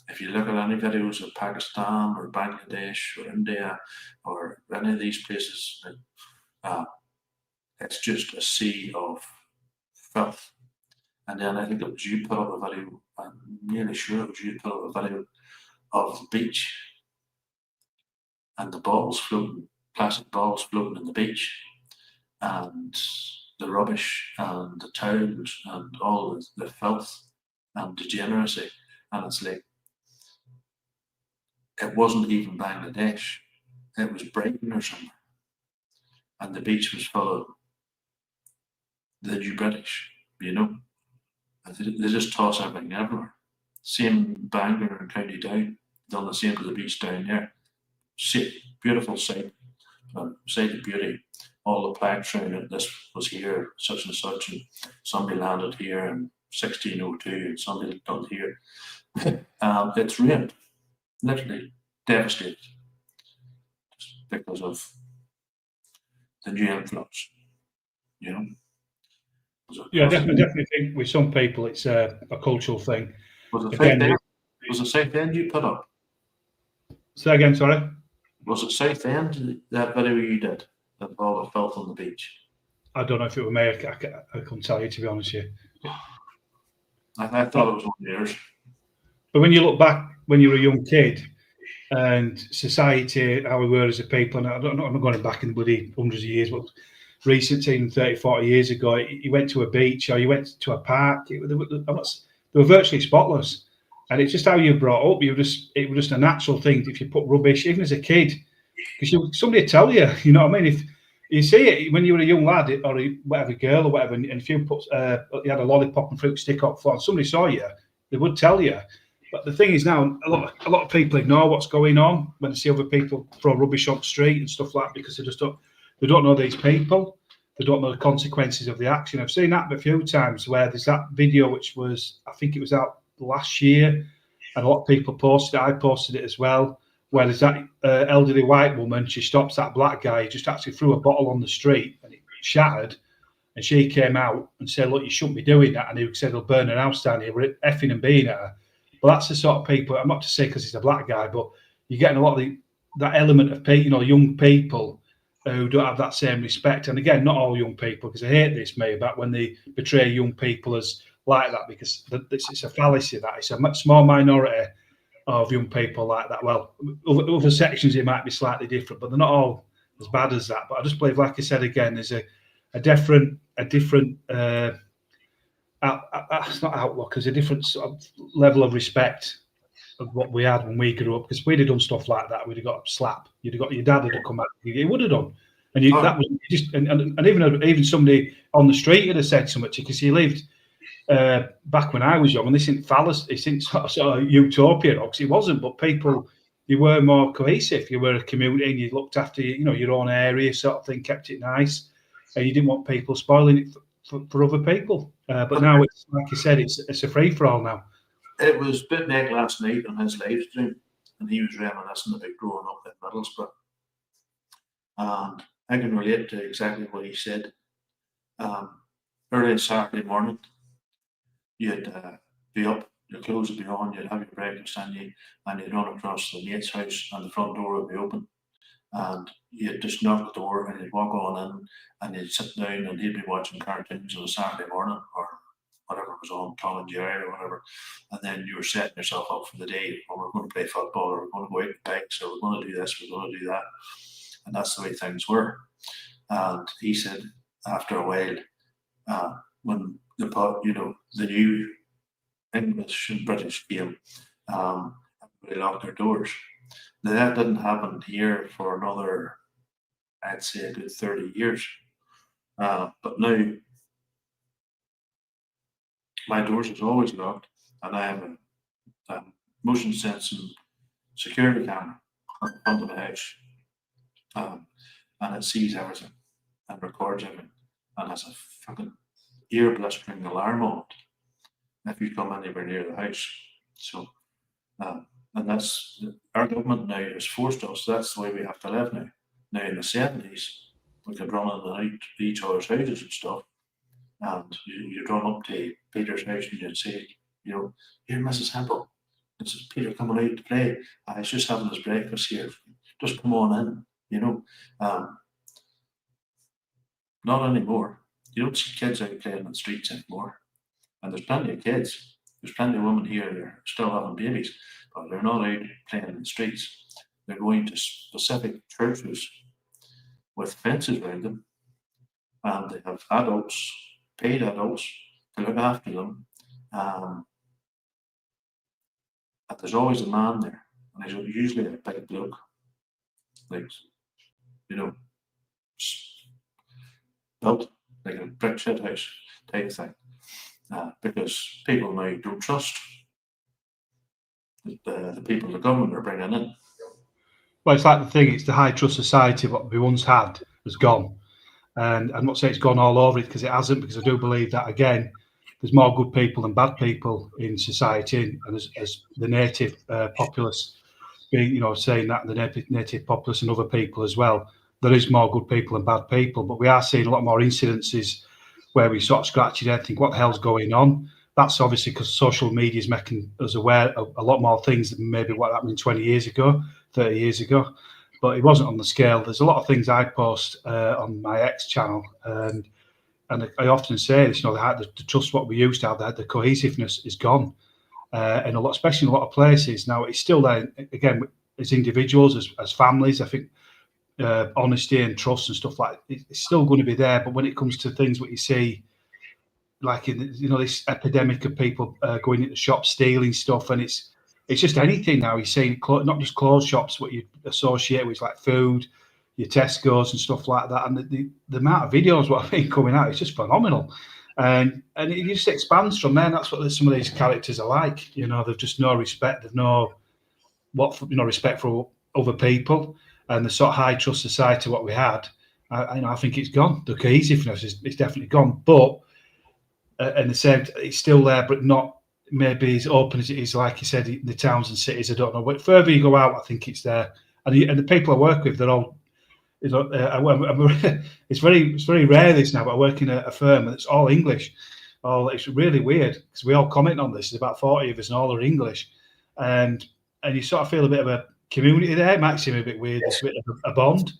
If you look at any videos of Pakistan or Bangladesh or India or any of these places, it's just a sea of filth. And then I think it was you put up a video, I'm nearly sure it was you put up a video of the beach and the bottles floating, plastic bottles floating in the beach, and the rubbish and the towels and all the filth and degeneracy. And it's like, it wasn't even Bangladesh, it was Brighton or something. And the beach was full of the new British, They just toss everything everywhere. Same in Bangor and County Down, done the same to the beach down there. Beautiful sight, sight of beauty. All the plaques around it, this was here, such and such, and somebody landed here in 1602, and somebody done here. It's ruined, literally devastated, just because of the new influx, Yeah, definitely think with some people it's a cultural thing. Was it Southend you put up? Say again, sorry? Was it Southend, that video you did, of all the filth on the beach? I don't know if it was me. I couldn't tell you, to be honest with you. I thought it was one of yours. But when you look back, when you were a young kid, and society, how we were as a people. And I'm not going back in the bloody hundreds of years, but recent, even 30, 40 years ago, you went to a beach or you went to a park, they were virtually spotless. And it's just how you brought up. It was just a natural thing. If you put rubbish, even as a kid, because somebody tell you, you know what I mean? If you see it when you were a young lad or whatever girl or whatever, and if you put you had a lollipop and fruit stick up for, and somebody saw you, they would tell you. But the thing is now, a lot of people ignore what's going on when they see other people throw rubbish on the street and stuff like that, because they don't know these people. They don't know the consequences of the action. I've seen that a few times where there's that video, which was, I think it was out last year, and a lot of people posted it. I posted it as well, where there's that elderly white woman. She stops that black guy. He just actually threw a bottle on the street and it shattered. And she came out and said, "Look, you shouldn't be doing that." And he said, "He'll burn her house down here." We're effing and being at her. But that's the sort of people. I'm not to say because he's a black guy, but you're getting a lot of that element of people, you know, young people who don't have that same respect. And again, not all young people, because I hate this, mate, about when they portray young people as like that, because it's a fallacy. That it's a much small minority of young people like that. Well, other sections it might be slightly different, but they're not all as bad as that. But I just believe, like I said again, there's a different it's not outlook, there's a different sort of level of respect of what we had when we grew up, because we'd have done stuff like that. We'd have got a slap. You'd have got your dad would have come back. He would have done, and that was just and even somebody on the street would have said something to you, because he lived back when I was young, and this isn't fallacy, this isn't sort of utopia, because it wasn't. But people, you were more cohesive. You were a community, and you looked after your own area, sort of thing, kept it nice, and you didn't want people spoiling it for other people. But now it's like you said, it's a free for all now. It was Bitneck last night on his live stream, and he was reminiscing about growing up in Middlesbrough, and I can relate to exactly what he said. Early Saturday morning, you'd be up, your clothes would be on, you'd have your breakfast, and you'd run across the mate's house, and the front door would be open, and you'd just knock the door, and you'd walk on in, and you'd sit down, and he'd be watching cartoons on a Saturday morning, or whatever was on, Tom and Jerry or whatever, and then you were setting yourself up for the day. Or we're going to play football, or we're going to go out with bikes, or we're going to do this, we're going to do that, and that's the way things were. And he said after a while, when the new English and British came, they locked their doors. Now that didn't happen here for another, I'd say, a good 30 years. But now my doors is always locked, and I have a motion sensing security camera on the front of the house, and it sees everything and records everything, and has a fucking ear blistering alarm on it if you come anywhere near the house. So, and that's our government now has forced us. That's the way we have to live now. Now in the 70s, we could run in and out each other's houses and stuff. And you'd run up to Peter's house and you'd say, "Here, Mrs. Hempel, this is Peter coming out to play. He's just having his breakfast here. Just come on in," Not anymore. You don't see kids out playing in the streets anymore. And there's plenty of kids. There's plenty of women here that are still having babies, but they're not out playing in the streets. They're going to specific churches with fences around them, and they have adults, paid adults, to look after them. And there's always a man there, and he's usually a big bloke, like, built like a brick shit house type of thing, because people now don't trust the people the government are bringing in. Well, it's like the thing, it's the high trust society what we once had has gone. And I'm not saying it's gone all over it, because it hasn't, because I do believe that, again, there's more good people than bad people in society. And as the native populace being, saying that, the native populace and other people as well, there is more good people than bad people. But we are seeing a lot more incidences where we sort of scratch your head, think, what the hell's going on? That's obviously because social media is making us aware of a lot more things than maybe what happened 20 years ago, 30 years ago. But it wasn't on the scale. There's a lot of things I post on my X channel, and I often say this, the trust what we used to have, the cohesiveness is gone, and especially in a lot of places now. It's still there. Again, as individuals, as families. I think honesty and trust and stuff like that, it's still going to be there. But when it comes to things what you see, like in this epidemic of people going into shops stealing stuff, and it's just anything now. You see, not just clothes shops, what you associate with like food, your Tesco's and stuff like that, and the amount of videos what I've been coming out is just phenomenal, and it just expands from there. And that's what some of these characters are like. They've just no respect. They've no respect for other people, and the sort of high trust society what we had. I think it's gone. The cohesiveness is definitely gone, but and the same, it's still there, but not maybe as open as it is, like you said, in the towns and cities. I don't know. But further you go out, I think it's there. And the people I work with, they're all, it's very rare this now, but I work in a firm and it's all English. It's really weird because we all comment on this. There's about 40 of us and all are English. And you sort of feel a bit of a community there. It might seem a bit weird. There's a bit of a bond.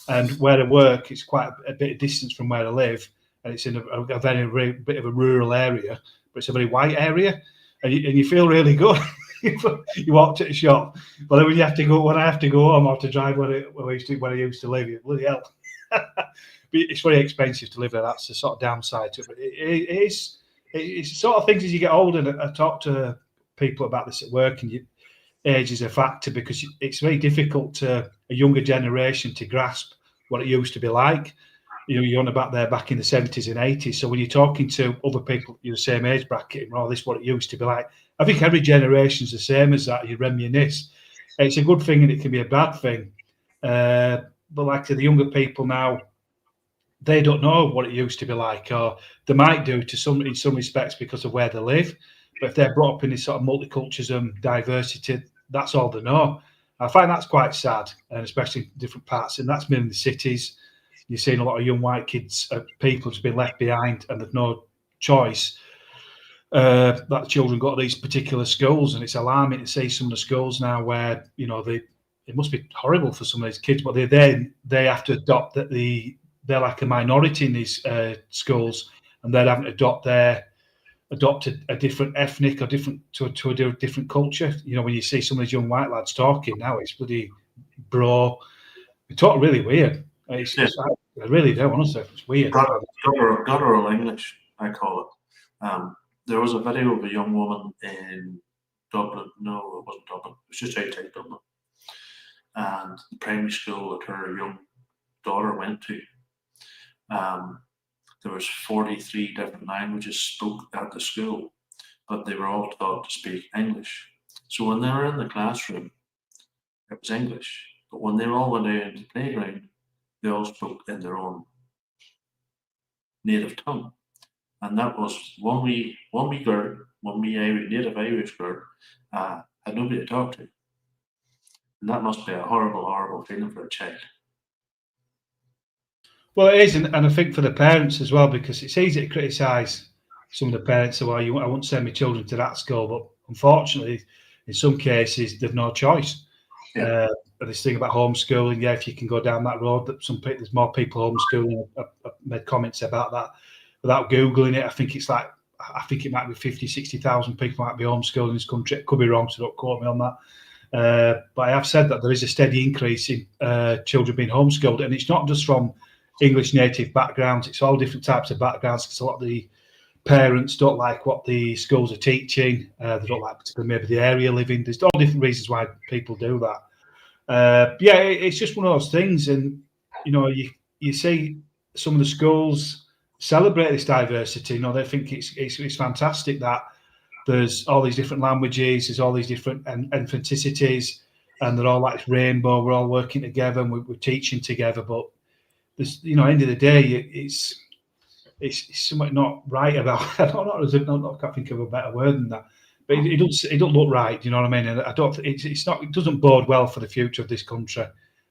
And where I work, it's quite a bit of distance from where I live. And it's in a very bit of a rural area, but it's a very white area, and you feel really good. You walk to the shop, but then when I have to go home, I have to drive where I used to live. Bloody hell! But it's very expensive to live there. That's the sort of downside to it. But it's sort of things as you get older. And I talk to people about this at work, and age is a factor because it's very difficult to a younger generation to grasp what it used to be like. You're on about there back in the 70s and 80s. So when you're talking to other people, you're the same age bracket, and this is what it used to be like. I think every generation's the same as that. You reminisce. It's a good thing and it can be a bad thing. But like to the younger people now, they don't know what it used to be like, or they might do in some respects because of where they live. But if they're brought up in this sort of multiculturalism, diversity, that's all they know. I find that's quite sad, and especially in different parts. And that's been in the cities. You're seeing a lot of young white kids, people who've been left behind and they've no choice. That children go to these particular schools, and it's alarming to see some of the schools now where it must be horrible for some of these kids, but they have to adopt that they're like a minority in these schools, and they're having to adopt a different ethnic or different to a different culture. When you see some of these young white lads talking now, it's bloody bro. They talk really weird. I really do, honestly. It's weird. Guttural English, I call it. There was a video of a young woman in Dublin. No, it wasn't Dublin. It was just outside Dublin. And the primary school that her young daughter went to, there was 43 different languages spoke at the school, but they were all taught to speak English. So when they were in the classroom, it was English. But when they all went out into the playground, they all spoke in their own native tongue. And that was one wee girl, native Irish girl, had nobody to talk to. And that must be a horrible, horrible feeling for a child. Well, it is, and I think for the parents as well, because it's easy to criticise some of the parents. So, I won't send my children to that school, but unfortunately, in some cases, they've no choice. Yeah. This thing about homeschooling, if you can go down that road, that there's more people homeschooling. I've made comments about that without Googling it. I think it might be 50, 60,000 people might be homeschooling in this country. It could be wrong, so don't quote me on that. But I have said that there is a steady increase in children being homeschooled, and it's not just from English native backgrounds. It's all different types of backgrounds, because a lot of the parents don't like what the schools are teaching. They don't like particularly maybe the area living. There's all different reasons why people do that. It's just one of those things, and you see some of the schools celebrate this diversity. They think it's fantastic that there's all these different languages, there's all these different ethnicities, and they're all like this rainbow. We're all working together and we're teaching together. But there's, end of the day, it's something not right about. I can't think of a better word than that. But it don't look right. You know what I mean? And I don't. It doesn't bode well for the future of this country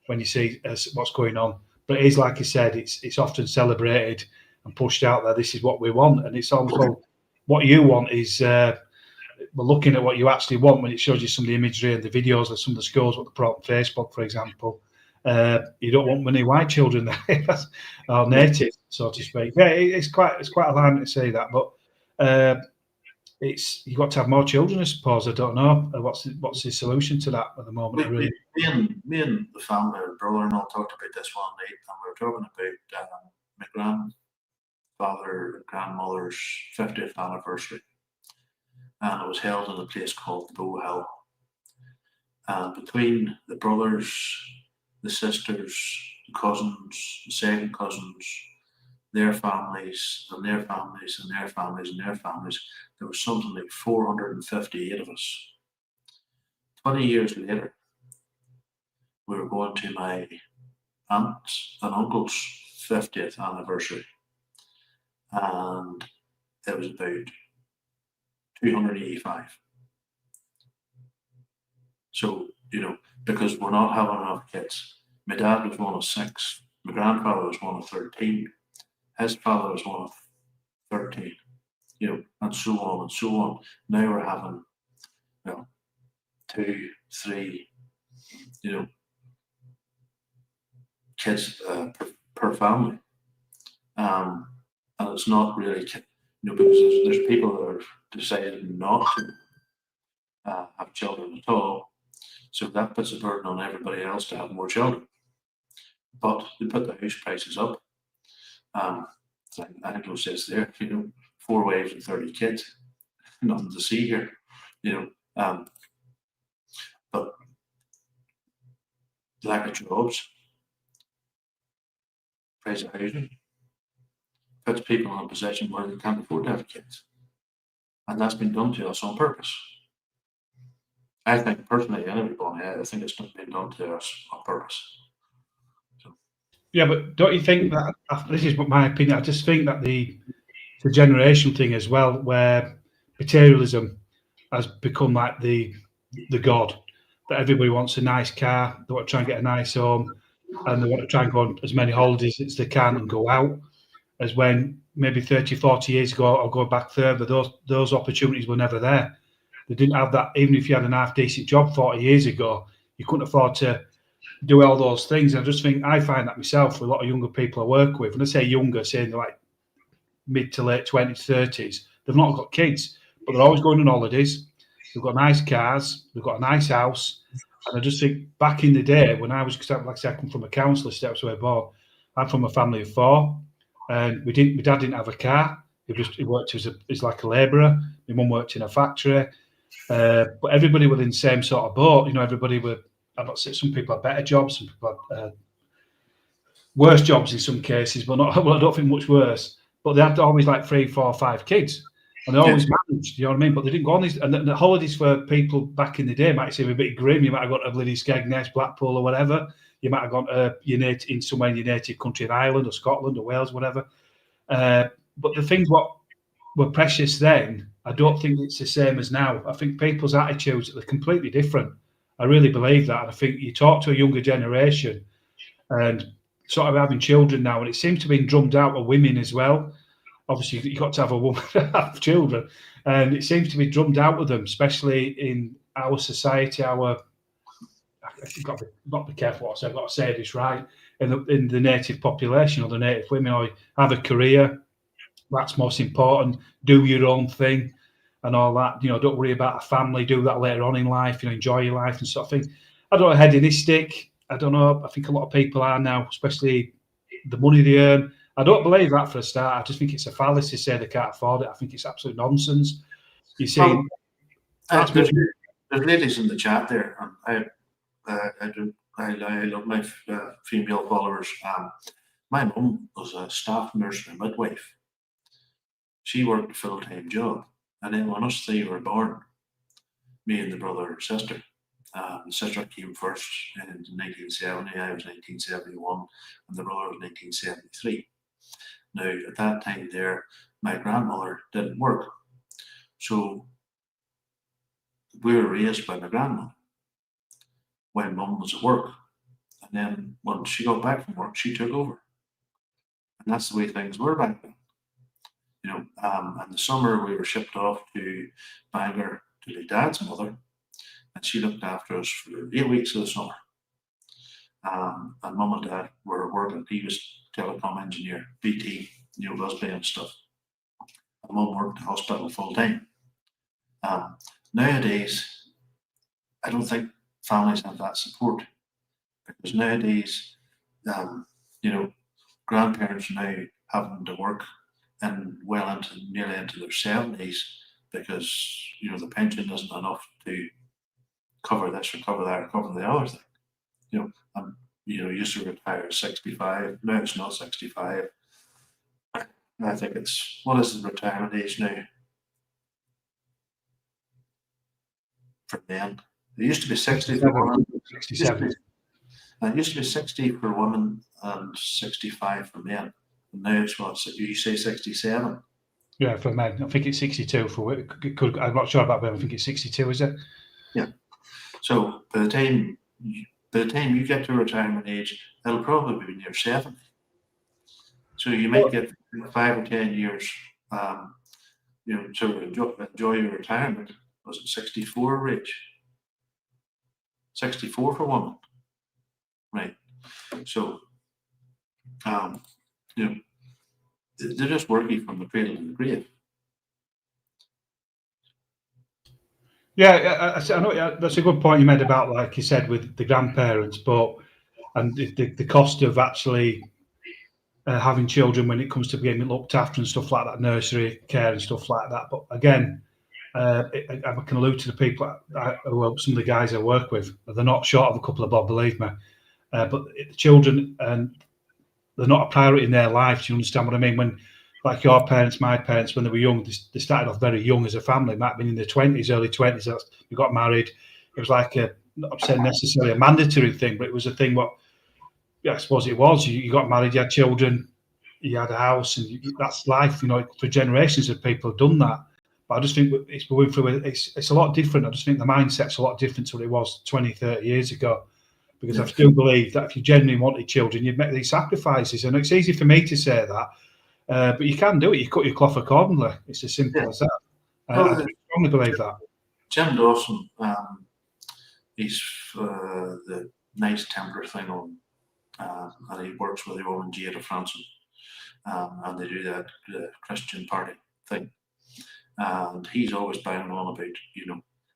when you see what's going on. But it is, like I said, it's often celebrated and pushed out there. This is what we want, and it's almost well, what you want is we're looking at what you actually want when it shows you some of the imagery and the videos of some of the schools, what they put on Facebook, for example. You don't want many white children there, or native, so to speak. Yeah, it's quite alarming to say that, but. it's you got to have more children, I suppose. I don't know what's the solution to that at the moment. Me and the family, brother and all talked about this one night, and we were talking about my grandfather and grandmother's 50th anniversary, and it was held in a place called Bow Hill. And between the brothers, the sisters, the cousins, the second cousins, their families, and their families, and their families, and their families, there was something like 458 of us. 20 years later, we were going to my aunt's and uncle's 50th anniversary, and it was about 285. So, because we're not having enough kids. My dad was one of 6, my grandfather was one of 13, his father was one of 13, and so on and so on. Now we're having, 2, 3, kids per family. And it's not really, because there's people that are deciding not to have children at all. So that puts a burden on everybody else to have more children. But they put the house prices up. Anglo says there, 4 wives and 30 kids. Nothing to see here, but lack of jobs, price of housing, puts people in a position where they can't afford to have kids. And that's been done to us on purpose. I think personally, I think it's been done to us on purpose. Yeah, but don't you think that this is my opinion? I just think that the generation thing as well, where materialism has become like the god. That everybody wants a nice car, they want to try and get a nice home, and they want to try and go on as many holidays as they can and go out. As when maybe 30, 40 years ago, or go back further, those opportunities were never there. They didn't have that. Even if you had an half decent job 40 years ago, you couldn't afford to do all those things. I just think I find that myself with a lot of younger people I work with. When I say younger, saying they're like mid to late 20s, 30s, they've not got kids, but they're always going on holidays. They've got nice cars, they've got a nice house. And I just think back in the day when I was, like I said, I come from a council estate, that's where I was born. I'm from a family of 4, and my dad didn't have a car. He worked as like a labourer. My mum worked in a factory. But everybody were in the same sort of boat. Everybody were, I'm not saying some people had better jobs, some people had worse jobs in some cases, but not, well, I don't think much worse. But they had always like 3, 4, 5 kids, and they always managed. You know what I mean? But they didn't go on these. And the holidays for people back in the day might seem a bit grim. You might have gone to bloody Skegness, Blackpool, or whatever. You might have gone to somewhere in your native country, in Ireland or Scotland or Wales, whatever. But the things what were precious then, I don't think it's the same as now. I think people's attitudes are completely different. I really believe that. And I think you talk to a younger generation and sort of having children now, and it seems to be drummed out of women as well. Obviously, you've got to have a woman to have children, and it seems to be drummed out of them, especially in our society. I've got to be careful what I say. I've got to say this right. In the native population or the native women, or have a career. That's most important. Do your own thing and all that. Don't worry about a family. Do that later on in life. Enjoy your life and sort of thing. I don't know, hedonistic. I don't know. I think a lot of people are now, especially the money they earn. I don't believe that for a start. I just think it's a fallacy to say they can't afford it. I think it's absolute nonsense. You see, there's ladies in the chat there, and I love my female followers. My mum was a staff nurse and a midwife. She worked a full-time job, and then when us 3 were born, me and the brother and sister, the sister came first in 1970, I was 1971, and the brother was 1973. Now, at that time there, my grandmother didn't work, so we were raised by my grandmother when mum was at work, and then when she got back from work, she took over, and that's the way things were back then. In the summer we were shipped off to Bangor to my dad's mother, and she looked after us for 8 weeks of the summer. And mum and dad were working. He was telecom engineer, BT, Busby and stuff. And mum worked in the hospital full time. Nowadays, I don't think families have that support, because nowadays, you know, grandparents are now having to work and well into nearly into their 70s, because the pension isn't enough to cover this or cover that or cover the other thing. And used to retire at 65. Now it's not 65. I think it's, what is the retirement age now for men? It used to be 60 for women. 67. It used to be 60 for women and 65 for men. And now it's what, you say 67? Yeah, for men. I think it's 62 for it. I'm not sure about women. I think it's 62, is it? Yeah. So by the time you get to retirement age, it'll probably be near 70. So you might get 5 or 10 years, to enjoy your retirement. Was it 64, Rich? 64 for women, right? So, they're just working from the cradle to the grave. Yeah, I know that's a good point you made about, like you said, with the grandparents, and the cost of actually having children when it comes to getting looked after and stuff like that, nursery care and stuff like that. But again, I can allude to the people, some of the guys I work with, they're not short of a couple of bob, believe me. But the children, they're not a priority in their lives. You understand what I mean? When, like your parents, my parents, when they were young, they started off very young as a family. Might have been in their 20s, early 20s. We got married. It was like not saying necessarily a mandatory thing, but it was a thing. Yeah, I suppose it was. You got married, you had children, you had a house, and that's life. For generations of people have done that. But I just think it's a lot different. I just think the mindset's a lot different to what it was 20, 30 years ago. Because I still believe that if you genuinely wanted children, you'd make these sacrifices. And it's easy for me to say that, but you can do it. You cut your cloth accordingly. It's as simple as that. I strongly believe that. Jim Dawson, he's the nice temper thing on, and he works with the woman Jada Franson, and they do that Christian party thing. And he's always banging on about,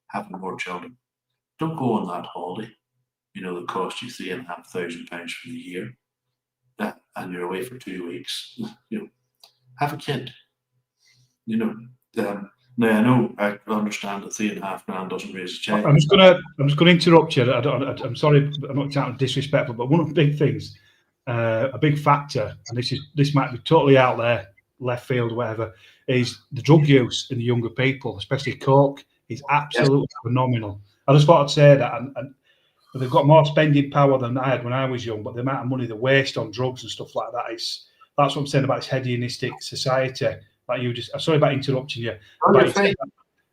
having more children. Don't go on that holiday, that cost you £3,500 for the year, and you're away for 2 weeks. Have a kid. Now I know, I understand that £3,500 doesn't raise a child. I'm just gonna interrupt you. I'm sorry, I'm not sounding disrespectful, but one of the big things, a big factor, and this might be totally out there, left field, whatever, is the drug use in the younger people, especially coke, is absolutely phenomenal. I just thought I'd say that, and they've got more spending power than I had when I was young, but the amount of money they waste on drugs and stuff like that, that's what I'm saying about this hedonistic society. Like you just, sorry about interrupting you.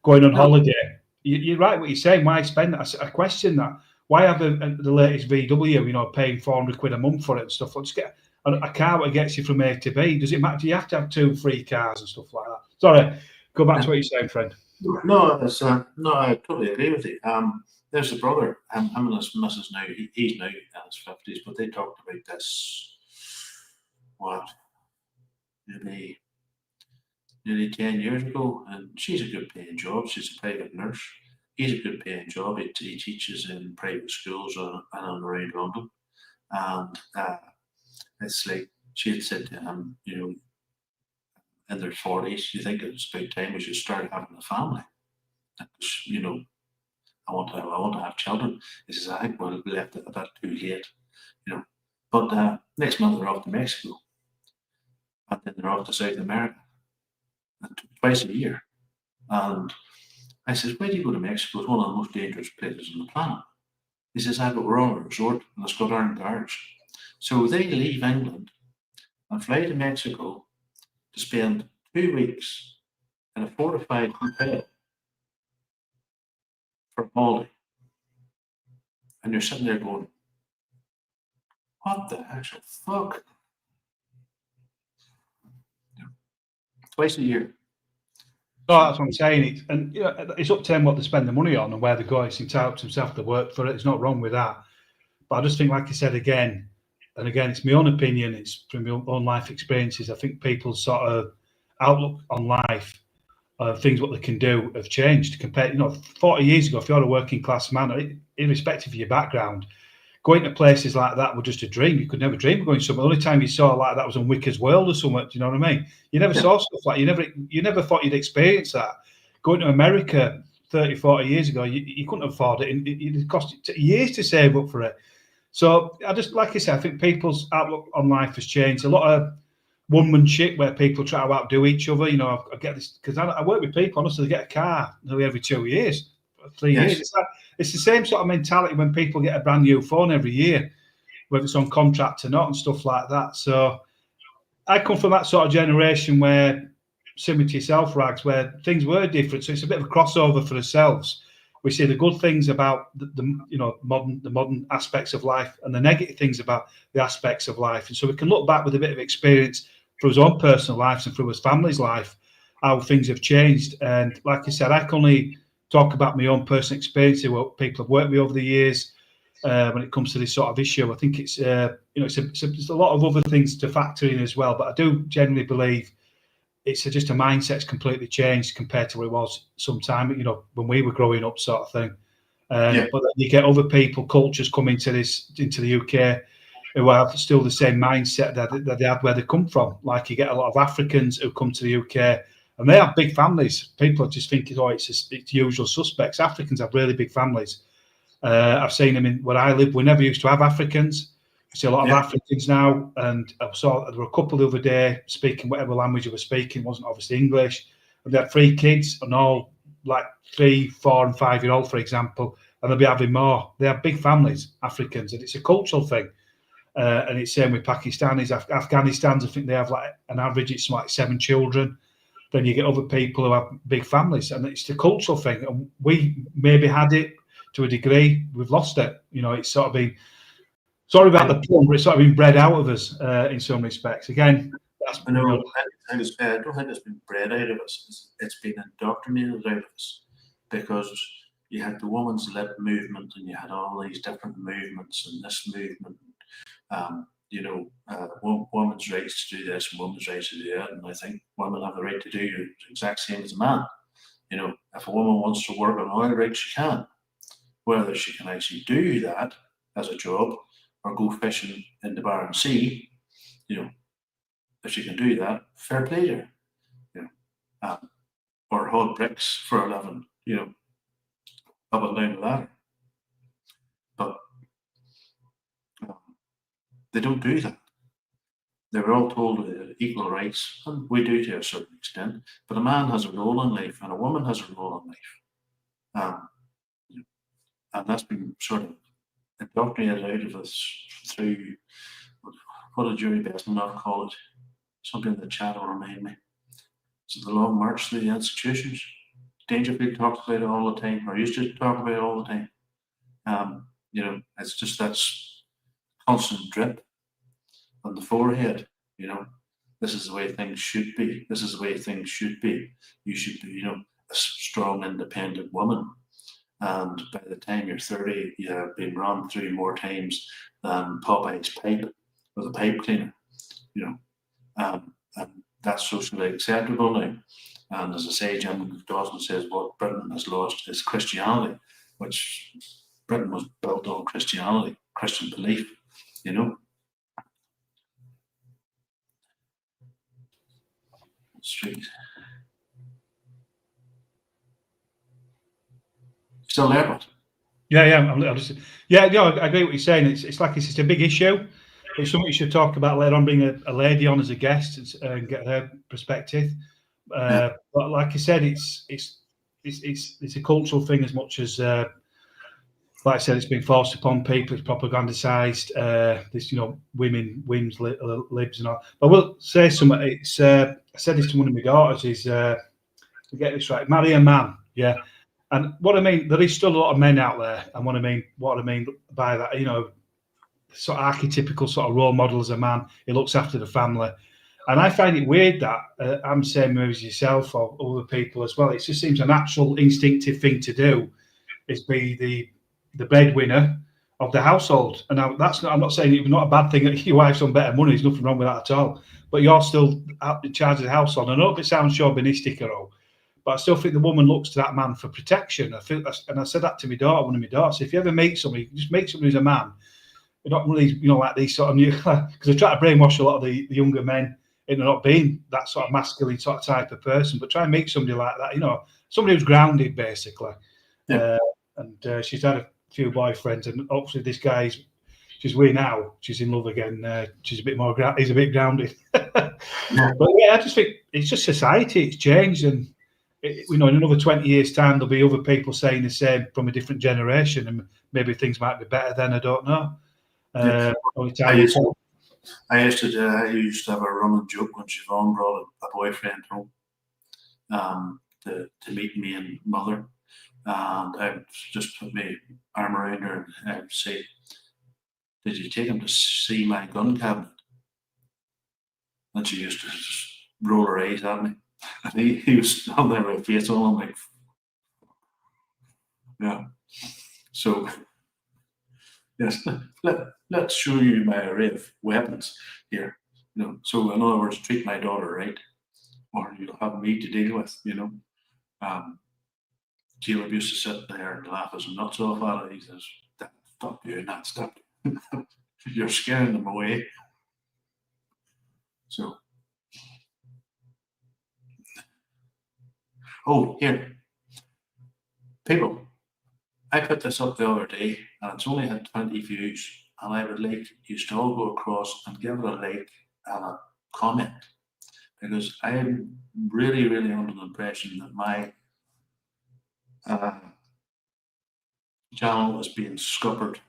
Going on holiday, you're right what you're saying. Why spend that? I question that. Why have the latest VW, paying £400 a month for it and stuff? Let's get a car that gets you from A to B. Does it matter? Do you have to have 2 free cars and stuff like that? Sorry, go back to what you're saying, friend. No, I totally agree with you. There's a brother, him and his missus now, he's now in his 50s, but they talked about this, maybe nearly 10 years ago, and she's a good paying job. She's a private nurse. He's a good paying job. He teaches in private schools and around London. And it's like she had said to him, in their 40s, you think it's about time we should start having a family. Because, I want to have children. He says, I think we'll be left a bit too late, But next month they're off to Mexico, and then they're off to South America, and twice a year. And I says, why do you go to Mexico? It's one of the most dangerous places on the planet. He says, but we're on a resort and it's got armed guards. So they leave England and fly to Mexico to spend 2 weeks in a fortified hotel for a holiday. And you're sitting there going, what the actual fuck? Twice a year. No, that's what I'm saying. It's up to them what they spend the money on and where they go. It's entitled to himself to work for it. There's not wrong with that. But I just think, like I said again, it's my own opinion. It's from my own life experiences. I think people's sort of outlook on life things what they can do have changed compared. 40 years ago, if you're a working class man, irrespective of your background, going to places like that was just a dream. You could never dream of going somewhere. The only time you saw like that was on Wicker's World or somewhere. Do you know what I mean? You never saw stuff like you never thought you'd experience that. Going to America 30, 40 years ago, you couldn't afford it. It cost years to save up for it. So like I said, I think people's outlook on life has changed. A lot of one-manship where people try to outdo each other. I get this because I work with people. Honestly, they get a car nearly every 2 years, 3 years. It's the same sort of mentality when people get a brand new phone every year, whether it's on contract or not and stuff like that. So I come from that sort of generation where, similar to yourself, Rags, where things were different. So it's a bit of a crossover for ourselves. We see the good things about the modern aspects of life and the negative things about the aspects of life. And so we can look back with a bit of experience through his own personal lives and through his family's life, how things have changed. And like I said, I can only talk about my own personal experience of what people have worked with over the years when it comes to this sort of issue. I think it's it's a lot of other things to factor in as well. But I do generally believe it's just a mindset's completely changed compared to what it was sometime, when we were growing up, sort of thing. But then you get other people, cultures come into the UK who have still the same mindset that they had where they come from. Like you get a lot of Africans who come to the UK and they have big families. People just think, it's usual suspects. Africans have really big families. I've seen them in where I live. We never used to have Africans. I see a lot of Africans now, and I saw there were a couple the other day speaking whatever language they were speaking, wasn't obviously English. And they had 3 kids, and all like 3, 4, and 5-year-old, for example, and they'll be having more. They have big families, Africans, and it's a cultural thing. And it's same with Pakistanis, Afghanistans. I think they have like an average, it's like 7 children. Then you get other people who have big families, and it's the cultural thing. And we maybe had it to a degree. We've lost it. It's sort of been. Sorry about the pun, but it's sort of been bred out of us in some respects. Again, that's I don't think it's been bred out of us. It's been indoctrinated out of us because you had the women's lib movement and you had all these different movements and this movement. Women's rights to do this and women's rights to do that. And I think women have the right to do the exact same as a man. If a woman wants to work on oil rigs, she can. Whether she can actually do that as a job or go fishing in the Barents Sea, if she can do that, fair play to her. Or haul bricks for a living, up and down the ladder. But they don't do that. They were all told equal rights, and we do to a certain extent. But a man has a role in life, and a woman has a role in life, and that's been sort of indoctrinated out of us through what did Jerry Besnanoff call it? Something in the chat will remind me. Is it the long march through the institutions? Dangerfield talks about it all the time, or used to talk about it all the time. It's just that's constant drip on the forehead. This is the way things should be. This is the way things should be. You should be, a strong, independent woman. And by the time you're 30, you have been run through more times than Popeye's pipe with a pipe cleaner, and that's socially acceptable now. And as I say, Jim Dawson says what Britain has lost is Christianity, which Britain was built on Christianity, Christian belief, Street. Still there, but I agree with what you're saying. It's like it's a big issue. It's something you should talk about later on. Bring a lady on as a guest and get her perspective. But like I said, it's a cultural thing as much as, like I said, it's been forced upon people. It's propagandized. This, women's libs and all. But I will say something. It's I said this to one of my daughters. Is to get this right, marry a man. Yeah. And what I mean, there is still a lot of men out there, and what I mean by that, sort of archetypical sort of role model as a man. He looks after the family, and I find it weird that I'm saying as yourself or other people as well. It just seems a natural, instinctive thing to do, is be the breadwinner of the household. And now I'm not saying it's not a bad thing that your wife's on better money. There's nothing wrong with that at all. But you're still in charge of the household. I know if it sounds chauvinistic or all. but I still think the woman looks to that man for protection. I feel that's, and I said that to my daughter, one of my daughters. If you ever meet somebody, just make somebody who's a man. You're not one of these, you know, like these sort of new, because I try to brainwash a lot of the younger men into not being that sort of masculine sort of type of person, but try and meet somebody like that, you know, somebody who's grounded basically. Yeah. And she's had a few boyfriends, and obviously this guy's, she's with now, she's in love again. She's a bit more, he's a bit grounded. Yeah. But yeah, I just think it's just society, it's changed, and you know, in another 20 years' time, there'll be other people saying the same from a different generation, and maybe things might be better then. I don't know. Yeah. Only I time will used, tell. I used to have a running joke when Siobhan brought a boyfriend home to meet me and mother, and I would just put my arm around her and I would say, "Did you take him to see my gun cabinet?" And she used to just roll her eyes at me. And he was standing there with a face on, like, yeah. So, yes, let's show you my array of weapons here. You know, so in other words, treat my daughter right, or you'll have me to deal with, you know. Caleb used to sit there and laugh his nuts off at it. He says, "Stop doing that, stop. You're scaring them away." So, oh, here, people, I put this up the other day and it's only had 20 views, and I would like you to all go across and give it a like and a comment, because I am really, really under the impression that my channel is being scuppered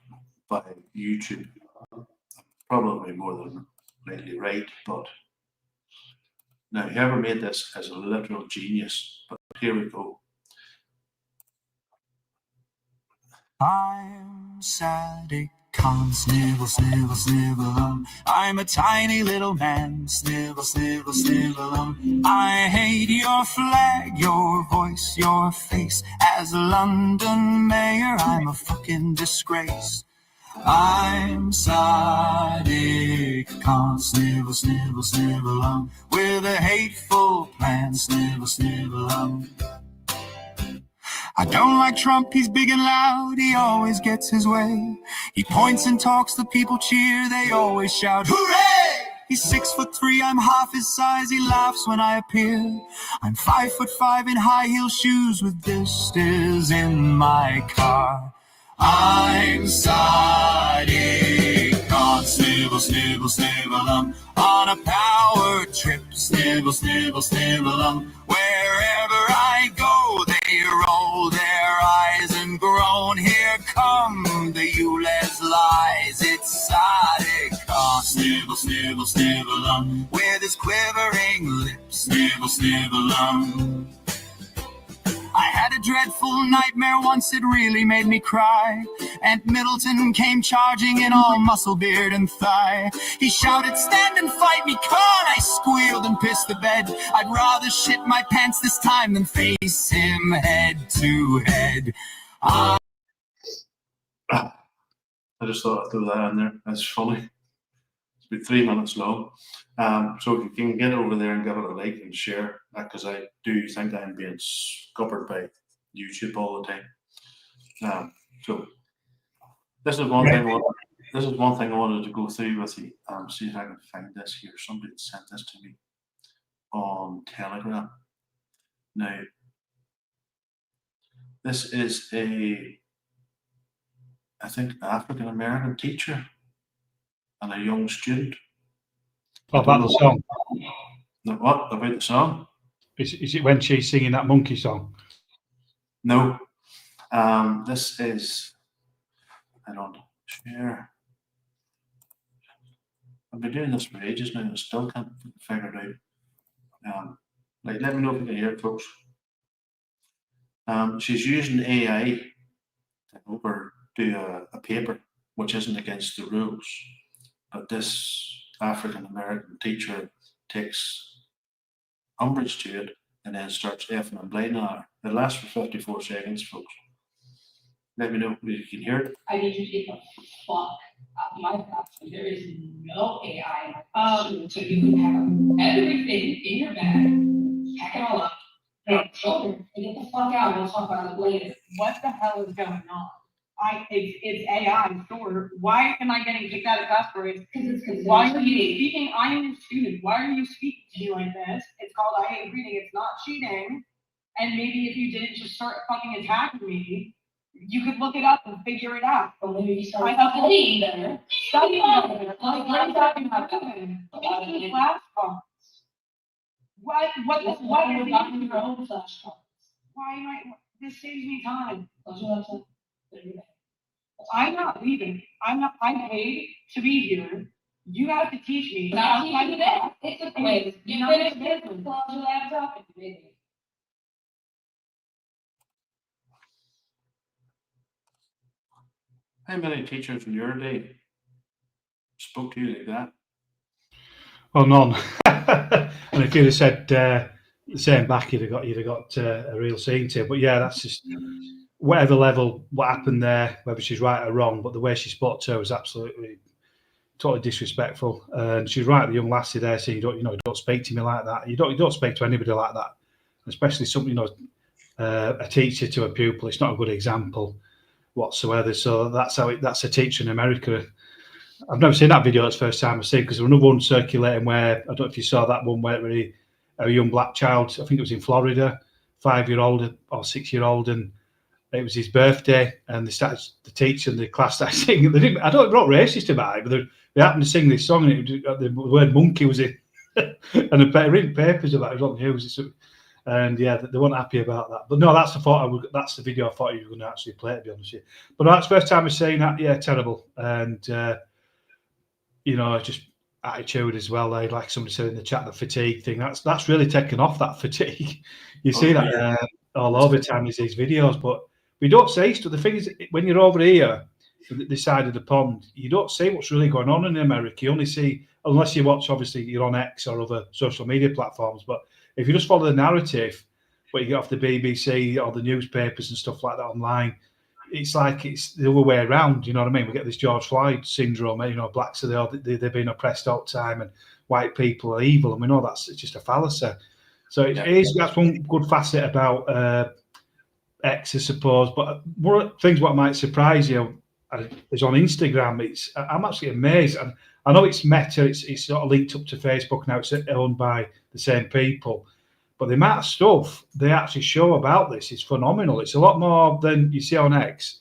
by YouTube. Probably more than likely right, but now whoever made this is a literal genius. But here we go. I'm sad, it can't snivel, snivel, snivel. I'm a tiny little man, snivel, snivel, snivel. I hate your flag, your voice, your face. As a London mayor, I'm a fucking disgrace. I'm Sadiq Khan, snivel, snivel, snivel, with a hateful plan, snivel, snivel. I don't like Trump, he's big and loud, he always gets his way. He points and talks, the people cheer, they always shout, hooray! He's 6'3", I'm half his size, he laughs when I appear. I'm 5'5" in high heel shoes with blisters in my car. I'm Sadiq Khan, snivel, snivel, snivel, on a power trip, snivel, snivel, snivel, wherever I go, they roll their eyes and groan. Here come the ULEZ lies. It's Sadiq Khan, snivel, snivel, snivel, with his quivering lips, snivel, snivel. I had a dreadful nightmare once, it really made me cry. Aunt Middleton came charging in all muscle, beard and thigh. He shouted, "Stand and fight me, Khan!" I squealed and pissed the bed. I'd rather shit my pants this time than face him head to head. I just thought I'd throw that in there. That's funny. It's been 3 minutes long. So if you can get over there and give it a like and share, because I do think I'm being scuppered by YouTube all the time. So this is one thing. This is one thing I wanted to go through with you. See if I can find this here. Somebody sent this to me on Telegram. Now, this is I think, African American teacher and a young student. Oh, about the song. What about the song? Is it when she's singing that monkey song? No. This is, I don't share. I've been doing this for ages now and I still can't figure it out. Like, let me know if you can hear it, folks. She's using AI to help her do a paper which isn't against the rules. But this African American teacher takes umbrage to it and then starts effing and blinding at her. It lasts for 54 seconds, folks. Let me know if you can hear it. I need you to get the fuck out of my classroom. There is no AI in my classroom, so you can have everything in your bag, pack it all up, Hey, children, get the fuck out, we'll talk about it later. What the hell is going on? It's AI, sure. Why am I getting kicked out of class for it? Why are you speaking? I am your student. Why are you speaking to me like this? It's called I hate reading. It's not cheating. And maybe if you didn't just start fucking attacking me, you could look it up and figure it out. Or maybe you start studying better. Studying better. Like, what are you talking about? Making flashcards. What is Without your own flashcards. why am I, this saves me time. Close your laptop. Put it away. I'm not leaving. I'm paid to be here. You have to teach me. Not teaching you that. It's a quiz. You Not finish a this, quiz. close your laptop, and you're ready. How many teachers in your day spoke to you like that? Well, none. And if you'd have said the same back, you'd have got a real scene to it. But yeah, that's just whatever level, what happened there, whether she's right or wrong. But the way she spoke to her was absolutely totally disrespectful. And she's right, the young lassie there saying, don't speak to me like that. You don't speak to anybody like that, especially a teacher to a pupil. It's not a good example whatsoever. So that's a teacher in America. I've never seen that video. It's the first time I've seen, because there was another one circulating where, I don't know if you saw that one, where a young black child, I think it was in Florida, 5-year-old or 6-year-old, and it was his birthday, and the teacher and the class started singing. They're not racist about it, but they happened to sing this song, and the word monkey was in, and they're written papers about it on the news. And yeah, they weren't happy about that. But no, that's the video I thought you were going to actually play, to be honest with you. But no, that's the first time I've seen that. Yeah, terrible. And just attitude as well. Like somebody said in the chat, the fatigue thing. That's really taken off, that fatigue. You see that all over time is these videos, but we don't see stuff. The thing is, when you're over here, this side of the pond, you don't see what's really going on in America. You only see, unless you watch, obviously, you're on X or other social media platforms. But if you just follow the narrative, what you get off the BBC or the newspapers and stuff like that online, it's like it's the other way around. You know what I mean? We get this George Floyd syndrome. Blacks they've been oppressed all the time, and white people are evil, and we know that's just a fallacy. So that's one good facet about X, I suppose. But one of the things what might surprise you is on Instagram. I'm actually amazed, and I know it's Meta. It's sort of linked up to Facebook now. It's owned by the same people. But the amount of stuff they actually show about this is phenomenal. It's a lot more than you see on X.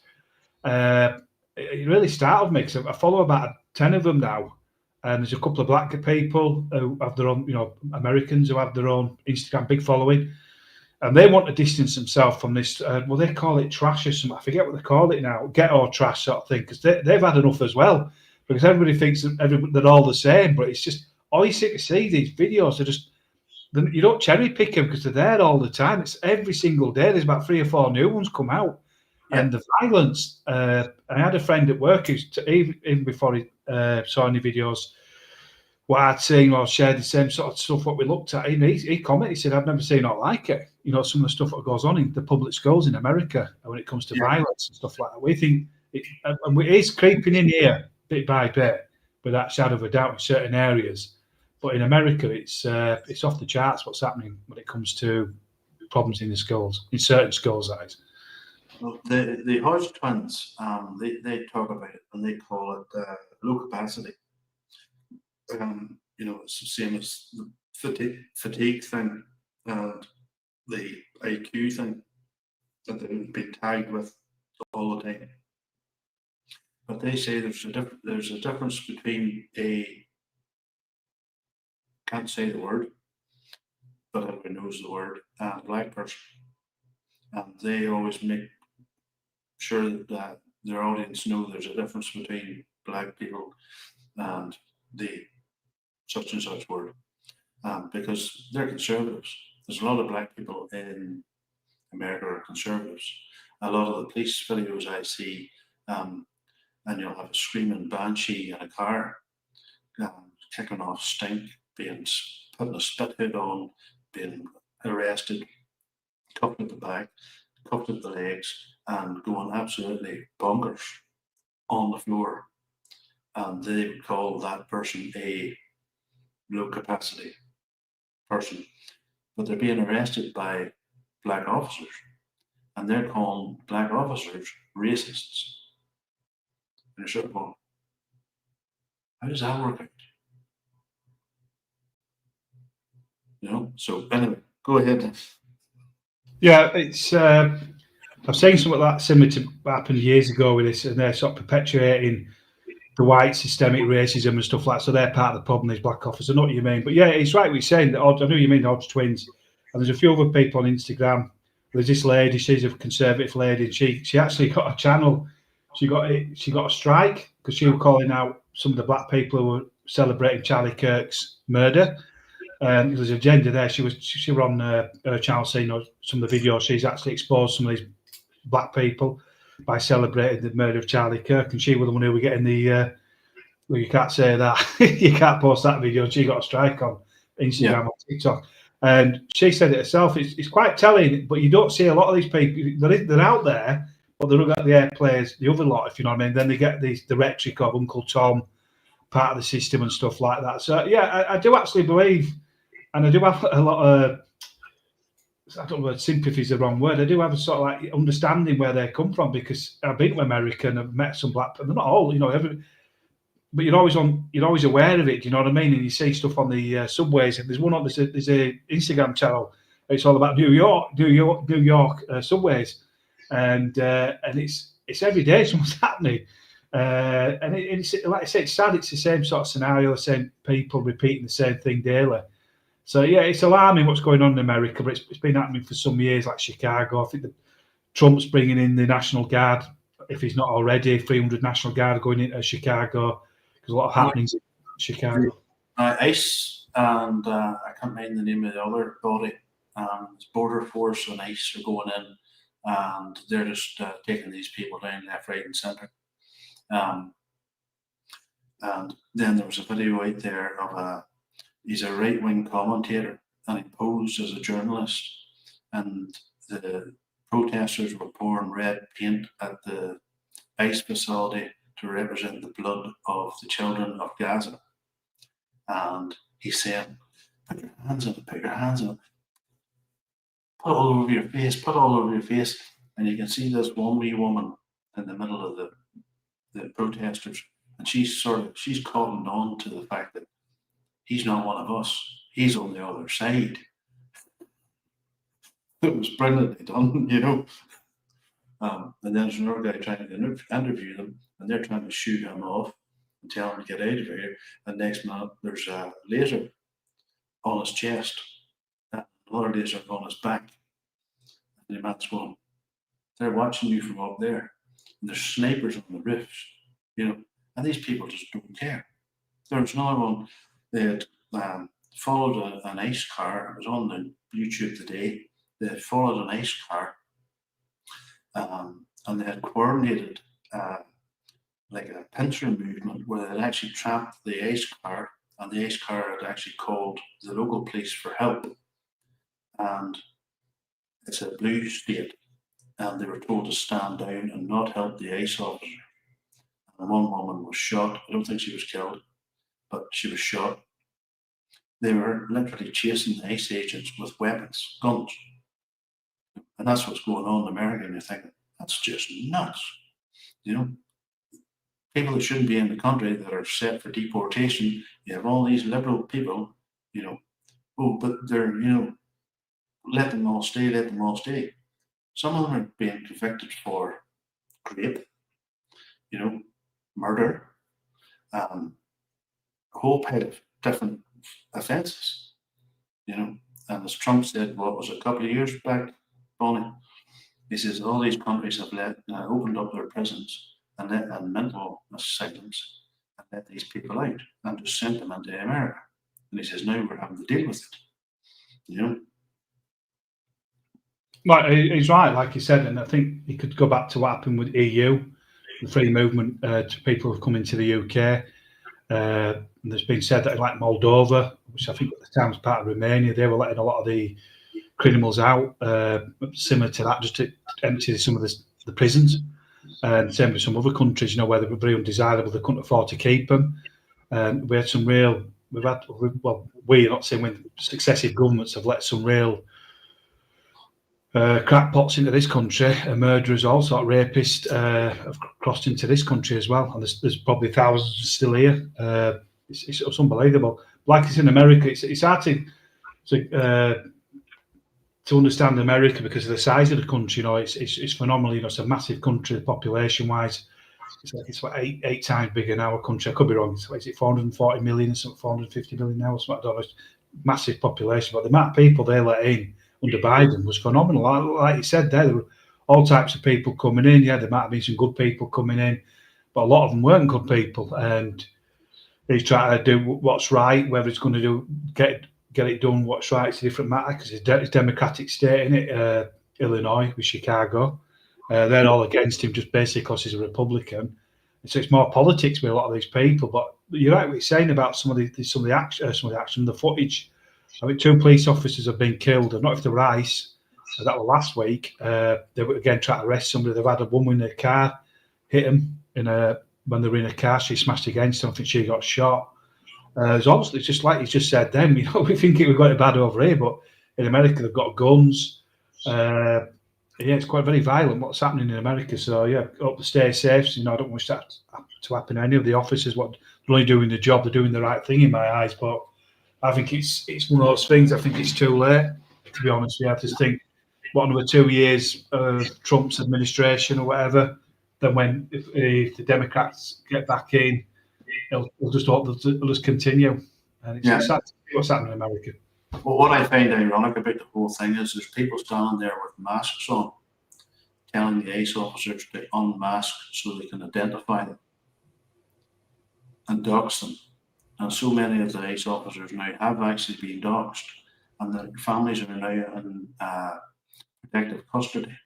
It really startled me, because I follow about 10 of them now. And there's a couple of black people who have their own, Americans who have their own Instagram, big following. And they want to distance themselves from this, they call it trash or something. I forget what they call it now, ghetto trash sort of thing, because they've had enough as well. Because everybody thinks they're all the same, but it's just, all you see these videos are just, you don't cherry pick them because they're there all the time. It's every single day. There's about 3 or 4 new ones come out. Yeah. And the violence, I had a friend at work who's, even before he saw any videos, what I'd seen or shared the same sort of stuff what we looked at, he commented, he said, I've never seen it like it. Some of the stuff that goes on in the public schools in America when it comes to violence and stuff like that. We think it is creeping in here bit by bit, without shadow of a doubt, in certain areas. But in America, it's off the charts what's happening when it comes to problems in the schools, in certain schools, that is. Well, the Hodge twins, they talk about it, and they call it low capacity. It's the same as the fatigue thing and the IQ thing that they've been tagged with all the time. But they say there's a difference between can't say the word, but everybody knows the word, and a black person. And they always make sure that their audience know there's a difference between black people and the such and such word, because they're conservatives. There's a lot of black people in America are conservatives. A lot of the police videos I see, and you'll have a screaming banshee in a car, kicking off stink, putting a spit hood on, being arrested, cuffed at the back, cuffed at the legs, and going absolutely bonkers on the floor. And they would call that person a low capacity person. But they're being arrested by black officers, and they're calling black officers racists. And you're sort of going, how does that work out? You know. So anyway, go ahead. Yeah, it's. I've seen something like that similar to what happened years ago with this, and they're sort of perpetuating the white systemic racism and stuff like that. So they're part of the problem, these black officers. I know what you mean. But yeah, it's right what you're saying. I know you mean the Odds Twins. And there's a few other people on Instagram. There's this lady, she's a conservative lady, and she actually got a channel. She got a strike because she was calling out some of the black people who were celebrating Charlie Kirk's murder. There's a gender there. She was on her channel saying some of the videos. She's actually exposed some of these black people by celebrating the murder of Charlie Kirk, and she was the one who were getting the well, you can't say that. You can't post that video. And she got a strike on Instagram or TikTok. And she said it herself. It's quite telling, but you don't see a lot of these people. They're out there, but they don't get the airplays, the other lot, if you know what I mean. Then they get the rhetoric of Uncle Tom, part of the system and stuff like that. So, yeah, I do actually believe, and I do have a lot of, I don't know, sympathy is the wrong word. I do have a sort of like understanding where they come from, because I've been to America and I've met some black people. They're not all, you know, but you're always aware of it. Do you know what I mean? And you see stuff on the subways. There's a Instagram channel. It's all about New York subways, and it's every day something's happening. And it's like I say, it's sad. It's the same sort of scenario, the same people repeating the same thing daily. So yeah, it's alarming what's going on in America, but it's been happening for some years, like Chicago. I think Trump's bringing in the National Guard, if he's not already, 300 National Guard going into Chicago. There's a lot of happenings in Chicago. ICE and I can't remember the name of the other body. Border Force and ICE are going in, and they're just taking these people down left, right, and centre. And then there was a video out there of he's a right-wing commentator, and he posed as a journalist, and the protesters were pouring red paint at the ICE facility to represent the blood of the children of Gaza. And he's saying, put your hands on it, put your hands on it. Put it all over your face, put it all over your face. And you can see this one wee woman in the middle of the protesters. And she's cottoned on to the fact that he's not one of us. He's on the other side. It was brilliantly done, you know. And then there's another guy trying to interview them, and they're trying to shoot him off and tell him to get out of here. And next minute, there's a laser on his chest, and another laser on his back. And the man's going, they're watching you from up there. And there's snipers on the roofs, you know. And these people just don't care. There's another one. They had followed an ICE car. It was on the YouTube today. They had followed an ICE car. And they had coordinated like a pincer movement where they had actually trapped the ICE car, and the ICE car had actually called the local police for help. And it's a blue state, and they were told to stand down and not help the ICE officer. And one woman was shot. I don't think she was killed, but she was shot. They were literally chasing the ICE agents with weapons, guns. And that's what's going on in America, and you're thinking, that's just nuts. You know, people that shouldn't be in the country that are set for deportation, you have all these liberal people, you know, oh, but they're, you know, let them all stay, let them all stay. Some of them are being convicted for rape, you know, murder, a whole pile of different offences, you know. And as Trump said, what was it, a couple of years back, Bonnie, he says all these countries have opened up their prisons and mental asylums and let these people out and just sent them into America. And he says now we're having to deal with it, you know. Well, he's right, like you said, and I think you could go back to what happened with EU, the free movement to people who've come into the UK. And there's been said that like Moldova, which I think at the time was part of Romania, they were letting a lot of the criminals out, similar to that, just to empty some of the prisons. And same with some other countries, you know, where they were very undesirable, they couldn't afford to keep them. And we had some real, we're not saying when successive governments have let some real crackpots into this country, murderers, all sort of rapists have crossed into this country as well, and there's probably thousands still here. It's unbelievable. Like it's in America, it's hard to understand America because of the size of the country. You know, it's phenomenal. You know, it's a massive country population-wise. It's like eight times bigger than our country. I could be wrong. Is it 440 million or something, 450 million now? Something, I don't know. It's massive population, but the amount of people they let in under Biden was phenomenal. Like you said there were all types of people coming in. Yeah, there might have been some good people coming in, but a lot of them weren't good people. And he's trying to do what's right, whether it's going to get it done what's right. It's a different matter because it's Democratic state, isn't it? Illinois with Chicago. They're all against him just basically because he's a Republican. So it's more politics with a lot of these people. But you're right what you're saying about some of the action, the footage. I mean, 2 police officers have been killed. I'm not if they're ICE. That was last week. They were again trying to arrest somebody. They've had a woman in a car hit them when they were in a car. She smashed against them. I think she got shot. It's obviously just like you just said. Then we think it was going bad over here, but in America they've got guns. Yeah, it's quite very violent what's happening in America. So yeah, hope to stay safe. You know, I don't wish that to happen to any of the officers. What they're only doing the job, they're doing the right thing in my eyes. But I think it's one of those things. I think it's too late, to be honest. I just think another 2 years of Trump's administration or whatever. Then when if the Democrats get back in, they'll just continue. And it's sad to see what's happening in America. Well, what I find ironic about the whole thing is there's people standing there with masks on, telling the ICE officers to unmask so they can identify them and dox them. And so many of the ICE officers now have actually been doxed, and their families are now in protective custody.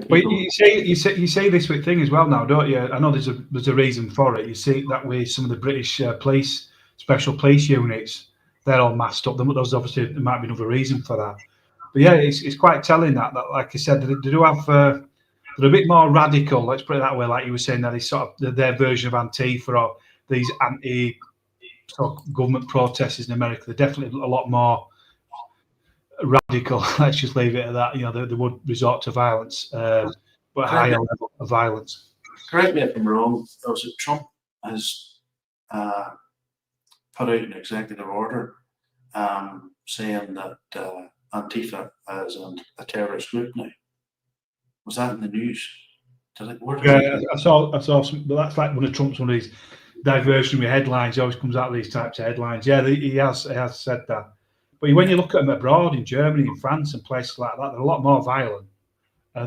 Well, you say this with thing as well now, don't you? I know there's a reason for it. You see that way some of the British police, special police units, they're all masked up. There's obviously there might be another reason for that. But yeah, it's quite telling that like I said, they do have they're a bit more radical. Let's put it that way. Like you were saying, that is sort of their version of Antifa or these anti government protesters in America. They're definitely a lot more radical. Let's just leave it at that. You know, they would resort to violence, but a higher level of violence. Correct me if I'm wrong. Trump has put out an executive order saying that Antifa is a terrorist group now. Was that in the news? Yeah, I saw some, but that's like one of these diversionary headlines. He always comes out with these types of headlines. Yeah, he has said that. But when you look at them abroad in Germany, in France, and places like that, they're a lot more violent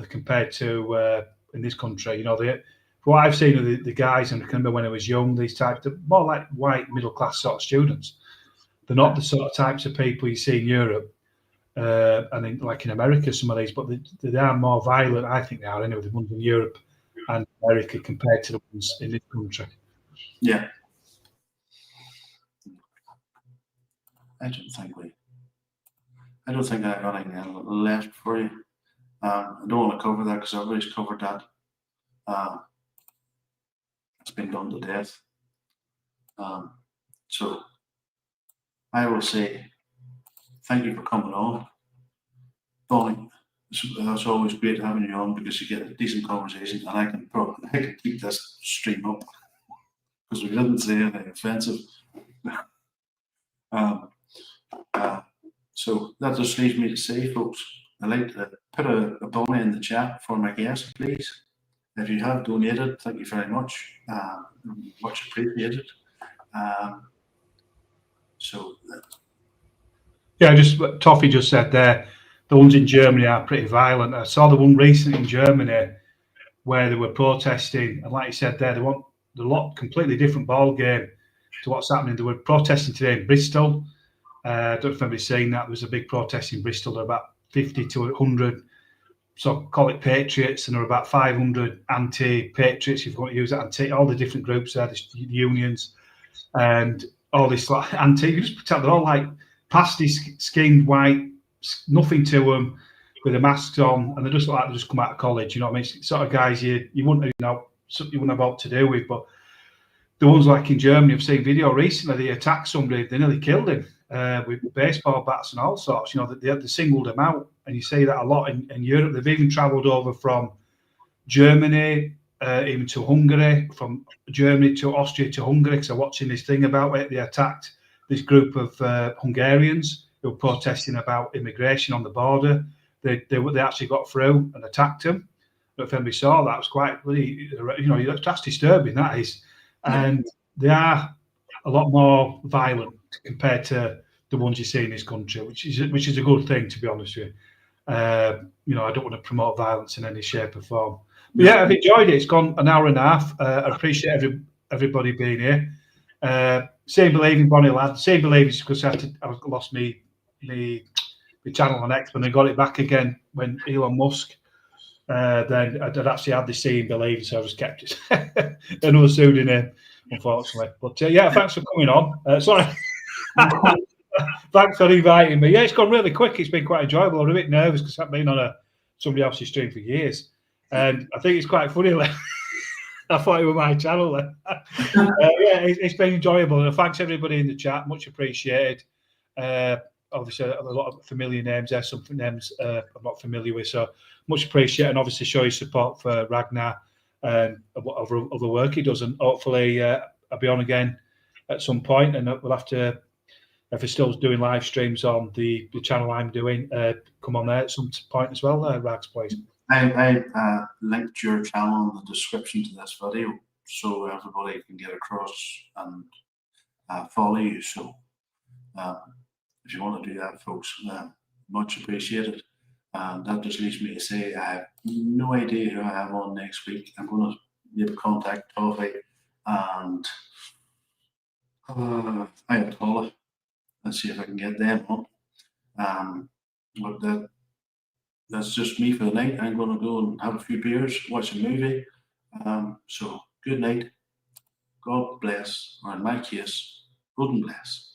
compared to in this country. You know, what I've seen of the guys, and I can remember when I was young, these types, they're more like white middle class sort of students. They're not the sort of types of people you see in Europe and like in America, some of these, but they are more violent. I think they are anyway. The ones in Europe and America compared to the ones in this country. Yeah, I don't think I got anything left for you. I don't want to cover that because everybody's covered that. It's been done to death. So I will say thank you for coming on, Bonnie. It's always great having you on because you get a decent conversation, and I can keep this stream up because we didn't say anything offensive. So that just leaves me to say, folks, I'd like to put a Bonnie in the chat for my guest, please. If you have donated, thank you very much. Much appreciated. Yeah, just what Toffee just said there, the ones in Germany are pretty violent. I saw the one recently in Germany where they were protesting, and like you said there, they want a completely different ball game to what's happening. They were protesting today in Bristol. I don't know if anybody's seen that. There was a big protest in Bristol. There were about 50 to 100, so call it patriots, and there were about 500 anti-patriots, if you want to use that, all the different groups there, the unions, and all this like anti. You just pretend they're all like pasty-skinned white, nothing to them, with the masks on, and they just look like they just come out of college. You know what I mean? It's sort of guys you wouldn't know, something you wouldn't have what to do with. But the ones like in Germany, I've seen video recently. They attacked somebody, they nearly killed him. with baseball bats and all sorts. You know, they singled them out, and you see that a lot in Europe. They've even travelled over from Germany, even to Hungary, from Germany to Austria to Hungary, because I'm watching this thing about it. They attacked this group of Hungarians who were protesting about immigration on the border. They actually got through and attacked them. But if anybody saw that, it was quite, you know, that's disturbing, that is. And they are a lot more violent compared to the ones you see in this country, which is a good thing, to be honest with you. You know, I don't want to promote violence in any shape or form. But yeah, I've enjoyed it. It's gone an hour and a half. I appreciate everybody being here. Same believing, Bonnie lad. Same believing because I lost me channel on X, when I got it back again when Elon Musk. Then I'd actually had the same believing, so I just kept it. Another pseudonym, unfortunately. But yeah, thanks for coming on. Sorry. Thanks for inviting me. Yeah, it's gone really quick. It's been quite enjoyable. I'm a bit nervous because I've been on somebody else's stream for years. And I think it's quite funny. I thought it was my channel then. Yeah, it's been enjoyable. And thanks everybody in the chat. Much appreciated. Obviously, a lot of familiar names there. Some names I'm not familiar with. So much appreciated. And obviously, show your support for Ragnar and other work he does. And hopefully, I'll be on again at some point. And we'll have to, if he's still doing live streams on the channel I'm doing, come on there at some point as well, Rags, please. I linked your channel in the description to this video so everybody can get across and follow you. So if you want to do that, folks, much appreciated. And that just leaves me to say I have no idea who I have on next week. I'm going to maybe contact Toffee and Ayatollah and see if I can get them on. But that's just me for the night. I'm going to go and have a few beers, watch a movie. So good night. God bless, or in my case, good and bless.